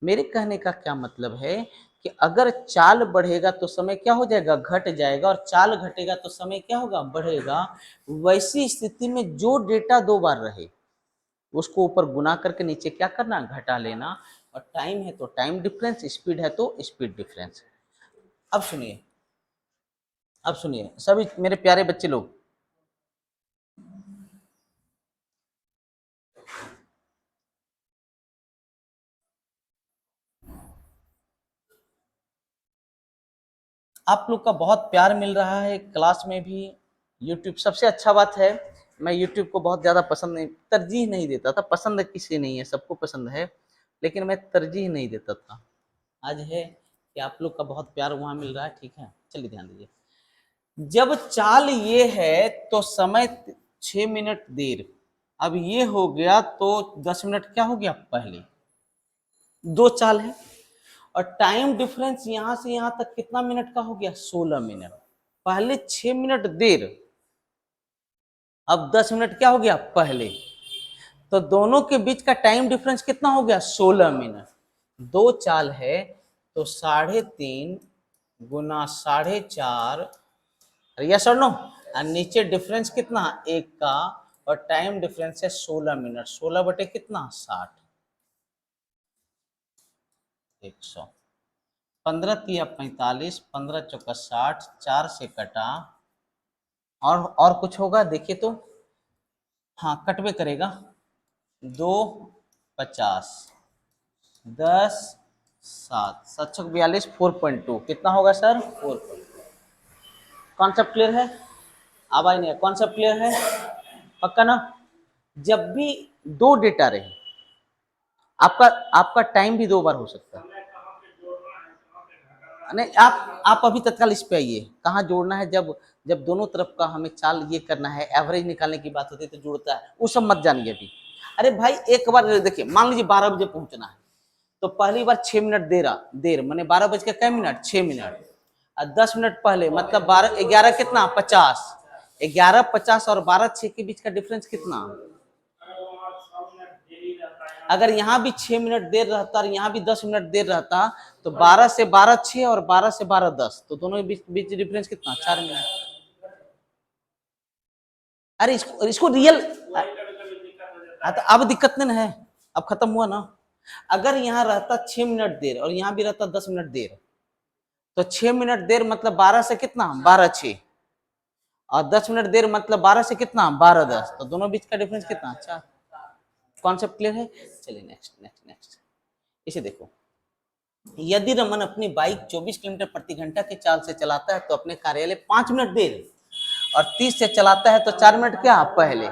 [SPEAKER 1] मेरे कहने का क्या मतलब है कि अगर चाल बढ़ेगा तो समय क्या हो जाएगा घट जाएगा, और चाल घटेगा तो समय क्या होगा बढ़ेगा। वैसी स्थिति में जो डेटा 2 बार रहे उसको ऊपर गुना करके नीचे क्या करना घटा लेना, और टाइम है तो टाइम डिफरेंस, स्पीड है तो स्पीड डिफरेंस। अब सुनिए, अब सुनिए सभी मेरे प्यारे बच्चे लोग, आप लोग का बहुत प्यार मिल रहा है क्लास में भी, यूट्यूब सबसे अच्छा बात है। मैं यूट्यूब को बहुत ज़्यादा पसंद नहीं, तरजीह नहीं देता था, पसंद किसी नहीं है, सबको पसंद है, लेकिन मैं तरजीह नहीं देता था। आज है कि आप लोग का बहुत प्यार वहाँ मिल रहा है, ठीक है। चलिए ध्यान दीजिए, जब चाल ये है तो समय 6 मिनट देर, अब ये हो गया तो 10 मिनट क्या हो गया पहले, 2 चाल है, और टाइम डिफरेंस यहां से यहां तक कितना मिनट का हो गया 16 मिनट, पहले 6 मिनट देर, अब 10 मिनट क्या हो गया पहले। तो दोनों के बीच का टाइम डिफरेंस कितना हो गया? 16 मिनट। दो चाल है तो 3.5 गुना 4.5, यस और नो। और नीचे डिफरेंस कितना? 1 का, और टाइम डिफरेंस है 16 मिनट। 16 बटे कितना? 60। 100। 15 तिया 45, 15 चौका 60, 4 से कटा। और कुछ होगा देखिए तो, हाँ कटवे करेगा। 2 50, 10 7, 7 चौक 42, 4.2 कितना होगा सर? 4.2। कॉन्सेप्ट क्लियर है? आवाज नहीं है? कॉन्सेप्ट क्लियर है? पक्का ना? जब भी दो डेटा रहे, आपका आपका टाइम भी 2 बार हो सकता है। नहीं, आप अभी तत्काल इस पे आइए, कहाँ जोड़ना है। जब जब दोनों तरफ का हमें चाल ये करना है, एवरेज निकालने की बात होती है तो जुड़ता है, वो सब मत जानिए अभी। अरे भाई एक बार देखिए, मान लीजिए 12 बजे पहुंचना है, तो पहली बार 6 मिनट देर मैंने 12 बज के कै मिनट? 6 मिनट। और 10 मिनट पहले मतलब 12 11 कितना? 50। 11:50 और 12:06 के बीच का डिफरेंस कितना? अगर यहाँ भी 6 मिनट देर रहता और यहाँ भी 10 मिनट देर रहता, तो 12 से 12:06 और 12 से 12:10, तो दोनों के बीच डिफरेंस कितना? 4 मिनट। अरे इसको रियल, तो अब दिक्कत नहीं है, अब खत्म हुआ ना। अगर यहाँ रहता 6 मिनट देर और यहाँ भी रहता 10 मिनट देर, तो 6 मिनट देर मतलब 12 से कितना? 12:06, और 10 मिनट देर मतलब 12 से कितना? 12:10, तो दोनों बीच का डिफरेंस कितना? 4। कॉन्सेप्ट क्लियर है? चलिए नेक्स्ट नेक्स्ट नेक्स्ट। इसे देखो, यदि रमन अपनी बाइक 24 किलोमीटर प्रति घंटा की चाल से चलाता है तो अपने कार्यालय 5 मिनट देर, और 30 से चलाता है तो 4 मिनट क्या पहले।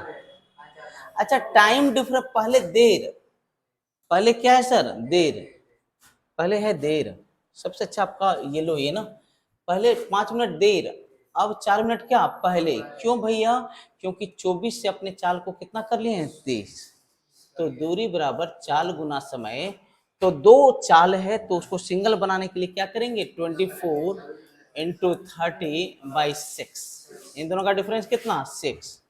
[SPEAKER 1] अच्छा, टाइम डिफरेंस पहले देर, पहले क्या है सर? देर, पहले है देर। सबसे अच्छा आपका ये लो ये ना, पहले 5 मिनट देर, अब 4 मिनट क्या पहले। क्यों भैया? क्योंकि 24 से अपने चाल को कितना कर लिए हैं? 30। तो दूरी बराबर चाल गुना समय। तो दो चाल है तो उसको सिंगल बनाने के लिए क्या करेंगे? 24 इंटू 30/6। इन दोनों का डिफरेंस कितना? 6।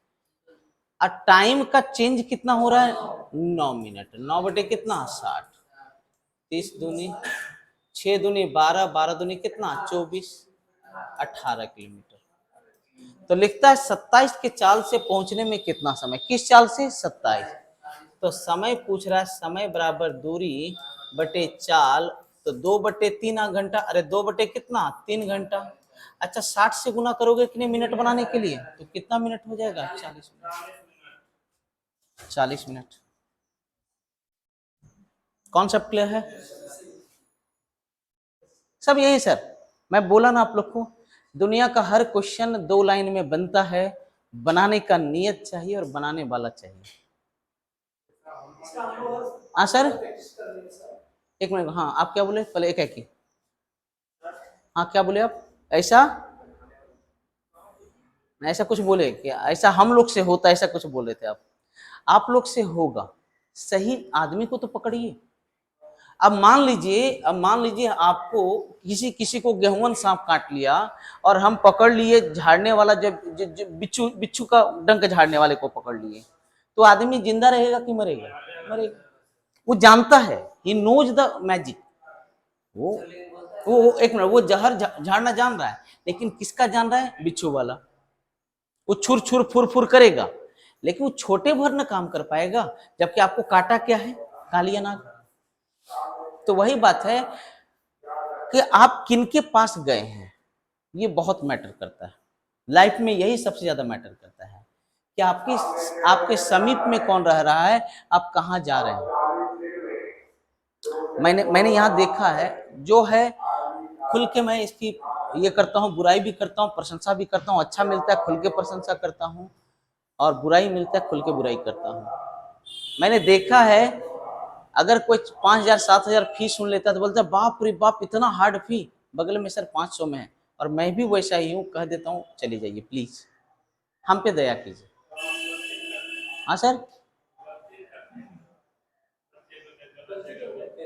[SPEAKER 1] और टाइम का चेंज कितना हो रहा है? 9 मिनट। 9 बटे कितना? 60। 30 दूनी 6 दूनी 12, 12 दूनी कितना? 24, 18 किलोमीटर। तो लिखता है 27 के चाल से पहुंचने में कितना समय? किस चाल से? 27। तो समय पूछ रहा है, समय बराबर दूरी बटे चाल, तो 2/3 घंटा। अरे 2 बटे कितना? 3 घंटा। अच्छा, 60 से गुना करोगे कितने मिनट बनाने के लिए, तो कितना मिनट हो जाएगा? 40 मिनट। 40 मिनट। कॉन्सेप्ट क्लियर है? सब यही सर, मैं बोला ना आप लोग को, दुनिया का हर क्वेश्चन 2 लाइन में बनता है। बनाने का नियत चाहिए और बनाने वाला चाहिए। हाँ सर, एक मिनट। हाँ आप क्या बोले? पहले एक है की, हाँ क्या बोले आप? ऐसा ऐसा कुछ बोले कि ऐसा हम लोग से होता है, ऐसा कुछ बोले थे आप। आप लोग से होगा, सही आदमी को तो पकड़िए। अब मान लीजिए आपको किसी किसी को गेहूं सांप काट लिया, और हम पकड़ लिए झाड़ने वाला, जब बिच्छू बिच्छू का डंक झाड़ने वाले को पकड़ लिए, तो आदमी जिंदा रहेगा कि मरेगा? मरेगा। वो जानता है, ही नोज द मैजिक। वो वो एक मिनट, वो जहर झाड़ना जान रहा है, लेकिन किसका जान रहा है? बिच्छू वाला। वो छुर छुर फुर फुर करेगा, लेकिन वो छोटे भर न काम कर पाएगा, जबकि आपको काटा क्या है? कालिया नाग। तो वही बात है कि आप किनके पास गए हैं, ये बहुत मैटर करता है। लाइफ में यही सबसे ज्यादा मैटर करता है कि आपके समीप में कौन रह रहा है, आप कहाँ जा रहे हैं। मैंने यहाँ देखा है, जो है खुल के मैं इसकी ये करता हूँ, बुराई भी करता हूँ, प्रशंसा भी करता हूँ। अच्छा मिलता है खुल के प्रशंसा करता हूँ, और बुराई मिलता है खुल के बुराई करता हूँ। मैंने देखा है, अगर कोई 5,000 7,000 फी सुन लेता है तो बोलता है बाप रे बाप इतना हार्ड फी, बगल में सर 500 में है। और मैं भी वैसा ही हूँ, कह देता हूँ चली जाइए प्लीज, हम पे दया कीजिए। हाँ सर,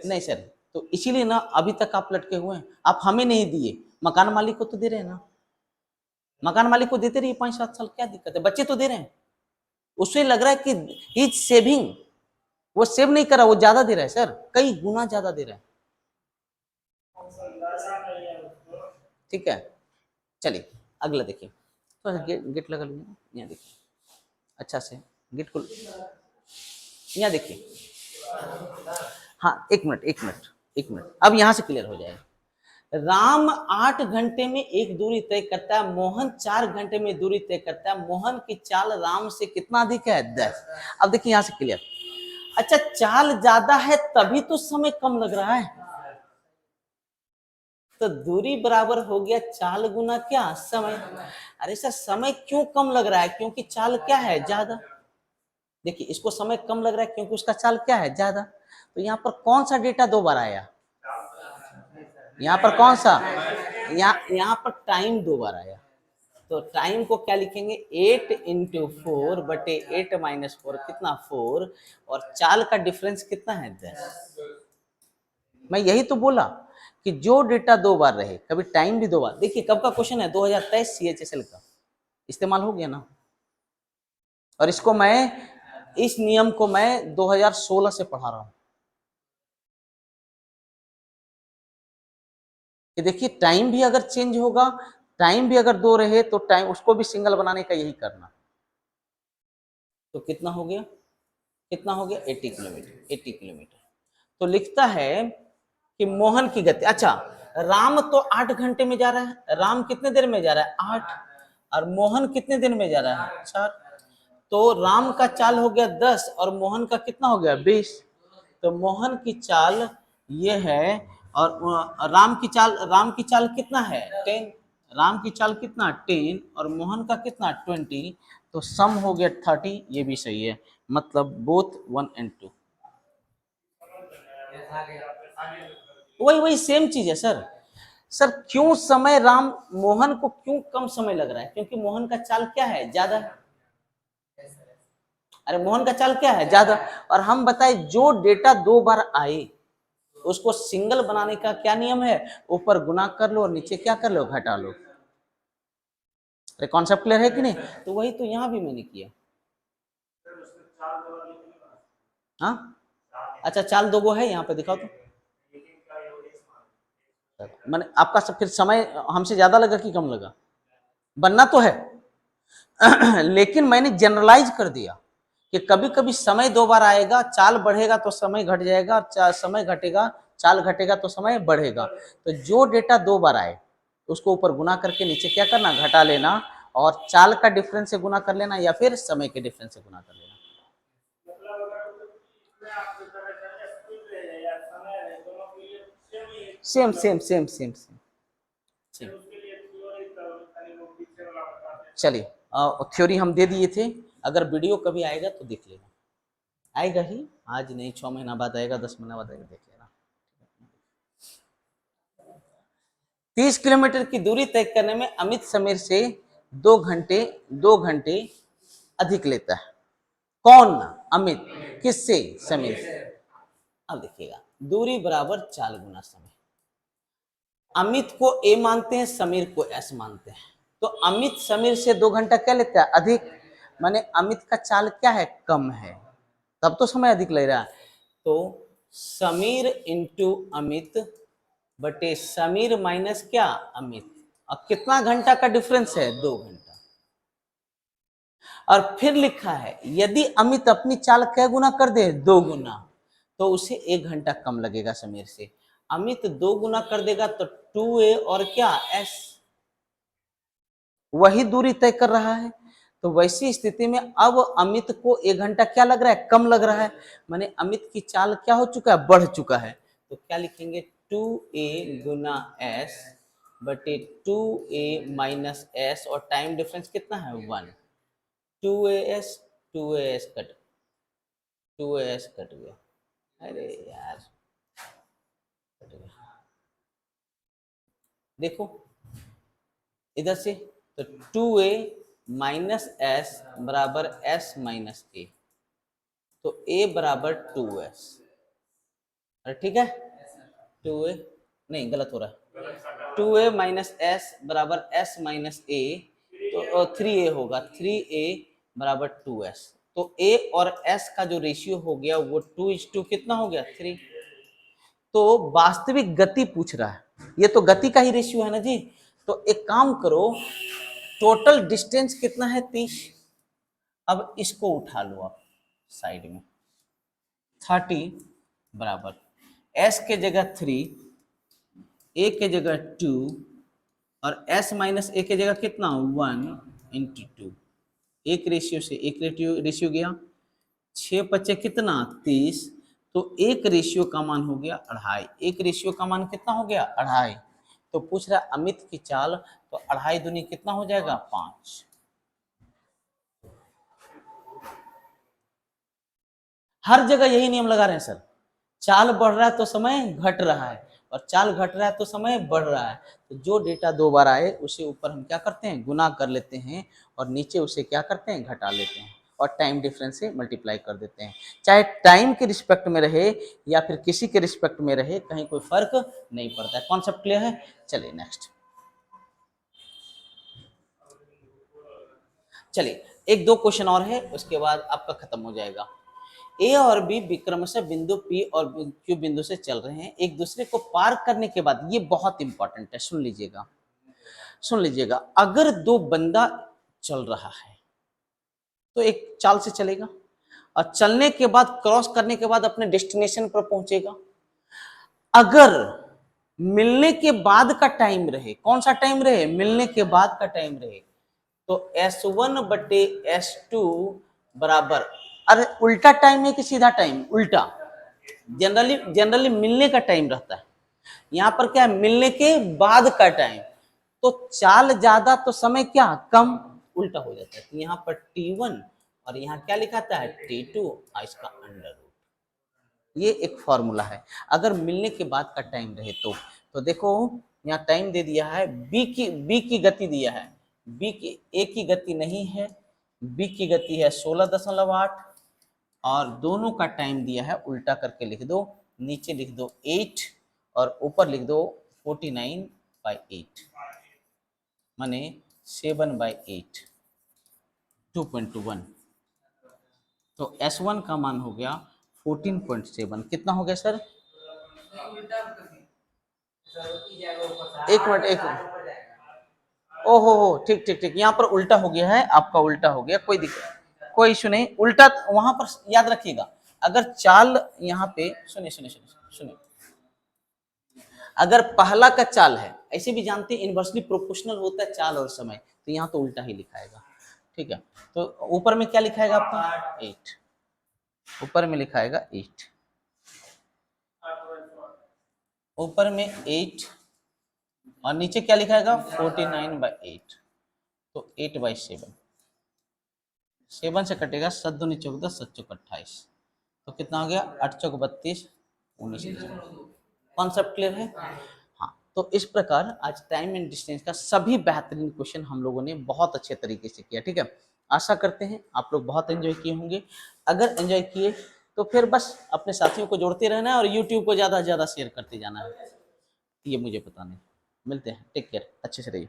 [SPEAKER 1] नहीं सर, तो इसीलिए ना अभी तक आप लटके हुए हैं। आप हमें नहीं दिए, मकान मालिक को तो दे रहे हैं ना। मकान मालिक को देते रहिए 5-7 साल, क्या दिक्कत है? बच्चे तो दे रहे हैं, उससे लग रहा है कि ही इज सेविंग। वो सेव नहीं करा, वो ज्यादा दे रहा है सर, कई गुना ज्यादा दे रहा है। ठीक है, चलिए अगला देखिए, तो गेट लगा लीजिए, यहाँ देखिए अच्छा से, गेट को यहाँ देखिए, हाँ एक मिनट एक मिनट एक मिनट, अब यहाँ से क्लियर हो जाएगा। राम 8 घंटे में एक दूरी तय करता है, मोहन 4 घंटे में दूरी तय करता है, मोहन की चाल राम से कितना अधिक है? 10। अब देखिए यहाँ से क्लियर, अच्छा चाल ज्यादा है तभी तो समय कम लग रहा है, तो दूरी बराबर हो गया चाल गुना क्या? समय। अरे सर समय क्यों कम लग रहा है? क्योंकि चाल क्या है? ज्यादा। देखिए इसको समय कम लग रहा है क्योंकि उसका चाल क्या है? ज्यादा। तो यहाँ पर कौन सा डेटा 2 बार आया? यहाँ पर कौन सा? यहाँ पर टाइम 2 बार आया, तो टाइम को क्या लिखेंगे? 8 इंटू 4 बटे 8 माइनस 4 कितना? 4, और चाल का डिफरेंस कितना है? 10। मैं यही तो बोला कि जो डेटा 2 बार रहे, कभी टाइम भी 2 बार। देखिए कब का क्वेश्चन है? 2023 CHSL का, इस्तेमाल हो गया ना। और इसको मैं, इस नियम को मैं 2016 से पढ़ा रहा हूं कि देखिए टाइम भी अगर चेंज होगा, टाइम भी अगर 2 रहे तो टाइम उसको भी सिंगल बनाने का यही करना। तो कितना हो गया? कितना हो गया? 80 किलोमीटर। 80 किलोमीटर। तो लिखता है कि मोहन की गति, अच्छा राम तो 8 घंटे में जा रहा है, राम कितने देर में जा रहा है? 8, और मोहन कितने दिन में जा रहा है? 4। तो राम का चाल हो गया 10 और मोहन का कितना हो गया? 20। तो मोहन की चाल ये है, और राम की चाल कितना है? 10। राम की चाल कितना? 10, और मोहन का कितना? 20। तो सम हो गया 30, ये भी सही है, मतलब बोथ 1 and 2। वही वही सेम चीज है सर। सर क्यों समय राम मोहन को क्यों कम समय लग रहा है? क्योंकि मोहन का चाल क्या है? ज्यादा। अरे मोहन का चाल क्या है? ज्यादा। और हम बताए जो डेटा 2 बार आए उसको सिंगल बनाने का क्या नियम है? ऊपर गुना कर लो और नीचे क्या कर लो? घटा लो। अरे कॉन्सेप्ट क्लियर है कि नहीं? तो वही तो यहाँ भी मैंने किया। हाँ अच्छा चाल 2 गो है यहाँ पे, दिखाओ तो। मैंने आपका सब फिर समय हमसे ज्यादा लगा कि कम लगा? बनना तो है लेकिन मैंने जनरलाइज कर दिया कि कभी कभी समय 2 बार आएगा, चाल बढ़ेगा तो समय घट जाएगा, समय घटेगा, चाल घटेगा तो समय बढ़ेगा। तो जो डेटा 2 बार आए उसको ऊपर गुना करके नीचे क्या करना? घटा लेना, और चाल का डिफरेंस से गुना कर लेना या फिर समय के डिफरेंस से गुना कर लेना। Same same same same same same. चलिए थ्योरी हम दे दिए थे, अगर वीडियो कभी आएगा तो देख लेना, आएगा ही, आज नहीं 6 महीना बाद आएगा, 10 महीना बाद आएगा, देख लेना। 30 किलोमीटर की दूरी तय करने में अमित समीर से 2 घंटे अधिक लेता है। कौन? अमित। किससे? समीर से। अब देखिएगा दूरी बराबर चाल गुना समय। अमित को ए मानते हैं, समीर को एस मानते हैं, तो अमित समीर से 2 घंटा क्या लेता है? अधिक। माने अमित का चाल क्या है? कम है, तब तो समय अधिक ले रहा है। तो समीर इंटू अमित बटे समीर माइनस क्या? अमित। अब कितना घंटा का डिफरेंस है? 2 घंटा। और फिर लिखा है यदि अमित अपनी चाल क्या गुना कर दे? 2 गुना, तो उसे 1 घंटा कम लगेगा समीर से। अमित 2 गुना कर देगा तो 2a और क्या? s, वही दूरी तय कर रहा है। तो वैसी स्थिति में अब अमित को 1 घंटा क्या लग रहा है? कम लग रहा है, माने अमित की चाल क्या हो चुका है? बढ़ चुका है। तो क्या लिखेंगे? 2a गुना s बटे 2a माइनस s, और टाइम डिफरेंस कितना है? 1। 2as 2as cut, 2as cut गया, अरे यार कट गया, देखो इधर से, तो 2a माइनस एस बराबर s माइनस a, तो a बराबर 2s। अरे ठीक है, 2a नहीं गलत हो रहा है, 2a माइनस एस बराबर s माइनस a, तो 3a होगा, 3a बराबर 2s। तो ए और एस का जो रेशियो हो गया वो 2:2 कितना हो गया 3। तो वास्तविक गति पूछ रहा है, ये तो गति का ही रेशियो है ना जी। तो एक काम करो, टोटल डिस्टेंस कितना है 30। अब इसको उठा लो आप साइड में, 30 बराबर s के जगह 3, a के जगह 2 और s माइनस a के जगह कितना 1/2। एक रेशियो से एक रेशियो गया, 6 बचे कितना 30, तो एक रेशियो का मान हो गया 2.5। एक रेशियो का मान कितना हो गया 2.5। तो पूछ रहा अमित की चाल, तो 2.5 दूनी कितना हो जाएगा 5। हर जगह यही नियम लगा रहे हैं सर, चाल बढ़ रहा है तो समय घट रहा है, और चाल घट रहा है तो समय बढ़ रहा है। तो जो डेटा 2 बार आए उसे ऊपर हम क्या करते हैं गुना कर लेते हैं, और नीचे उसे क्या करते हैं घटा लेते हैं, और टाइम डिफरेंस से मल्टीप्लाई कर देते हैं। चाहे टाइम के रिस्पेक्ट में रहे या फिर किसी के रिस्पेक्ट में रहे, कहीं कोई फर्क नहीं पड़ता है। कॉन्सेप्ट क्लियर है? चलिए नेक्स्ट, चलिए एक दो क्वेश्चन और है, उसके बाद आपका खत्म हो जाएगा। ए और बी विक्रमशः बिंदु पी और क्यू बिंदु से चल रहे हैं, एक दूसरे को पार करने के बाद, ये बहुत इंपॉर्टेंट है, सुन लीजिएगा सुन लीजिएगा, अगर दो बंदा चल रहा है तो एक चाल से चलेगा, और चलने के बाद क्रॉस करने के बाद अपने डेस्टिनेशन पर पहुंचेगा। अगर मिलने के बाद का टाइम रहे, कौन सा टाइम रहे, मिलने के बाद का टाइम रहे, तो S1/S2 बराबर, अरे उल्टा टाइम है कि सीधा टाइम, उल्टा। जनरली मिलने का टाइम रहता है, यहाँ पर क्या है मिलने के बाद का टाइम। तो चाल ज्यादा तो समय क्या कम, उल्टा हो जाता है। तो यहाँ पर T1 और यहाँ क्या लिखा था T2 और इसका अंडर रूट। ये एक फॉर्मूला है। अगर मिलने के बाद का टाइम रहे तो देखो यहाँ टाइम दे दिया है, बी की गति दिया है, बी की ए की गति नहीं है, बी की गति है 16.8, और दोनों का टाइम दिया है, उल्टा करके लिख दो, नीचे लिख दो 8 और ऊपर लिख दो 49/8, माने 7/8, 2.21। तो S1 का मान हो गया 14.7। कितना हो गया सर? एक मिनट, एक मिनट, ओहो हो, ठीक ठीक ठीक, यहाँ पर उल्टा हो गया है, आपका उल्टा हो गया, कोई दिक्कत, कोई इशू नहीं। उल्टा वहां पर याद रखिएगा, अगर चाल यहाँ पे, सुनिए सुनिए सुनिए सुनिए, अगर पहला का चाल है, ऐसे भी जानते हैं इनवर्सली प्रोपोर्शनल होता है चाल और समय, तो यहाँ तो उल्टा ही लिखाएगा, ठीक है। तो ऊपर में क्या लिखाएगा आपका 8, ऊपर में लिखाएगा 8, ऊपर में 8 और नीचे क्या लिखाएगा 49/8, तो 8/7, 7 से कटेगा 7 दूनी 14, 7 चौक 28, तो कितना हो गया 8 चौक 32, 19। कॉन्सेप्ट क्लियर है? हाँ, तो इस प्रकार आज टाइम एंड डिस्टेंस का सभी बेहतरीन क्वेश्चन हम लोगों ने बहुत अच्छे तरीके से किया, ठीक है। आशा करते हैं आप लोग बहुत एंजॉय किए होंगे। अगर एंजॉय किए तो फिर बस अपने साथियों को जोड़ते रहना है और यूट्यूब को ज़्यादा से ज़्यादा शेयर करते जाना है, ये मुझे पता नहीं। मिलते हैं, टेक केयर, अच्छे से रहिए।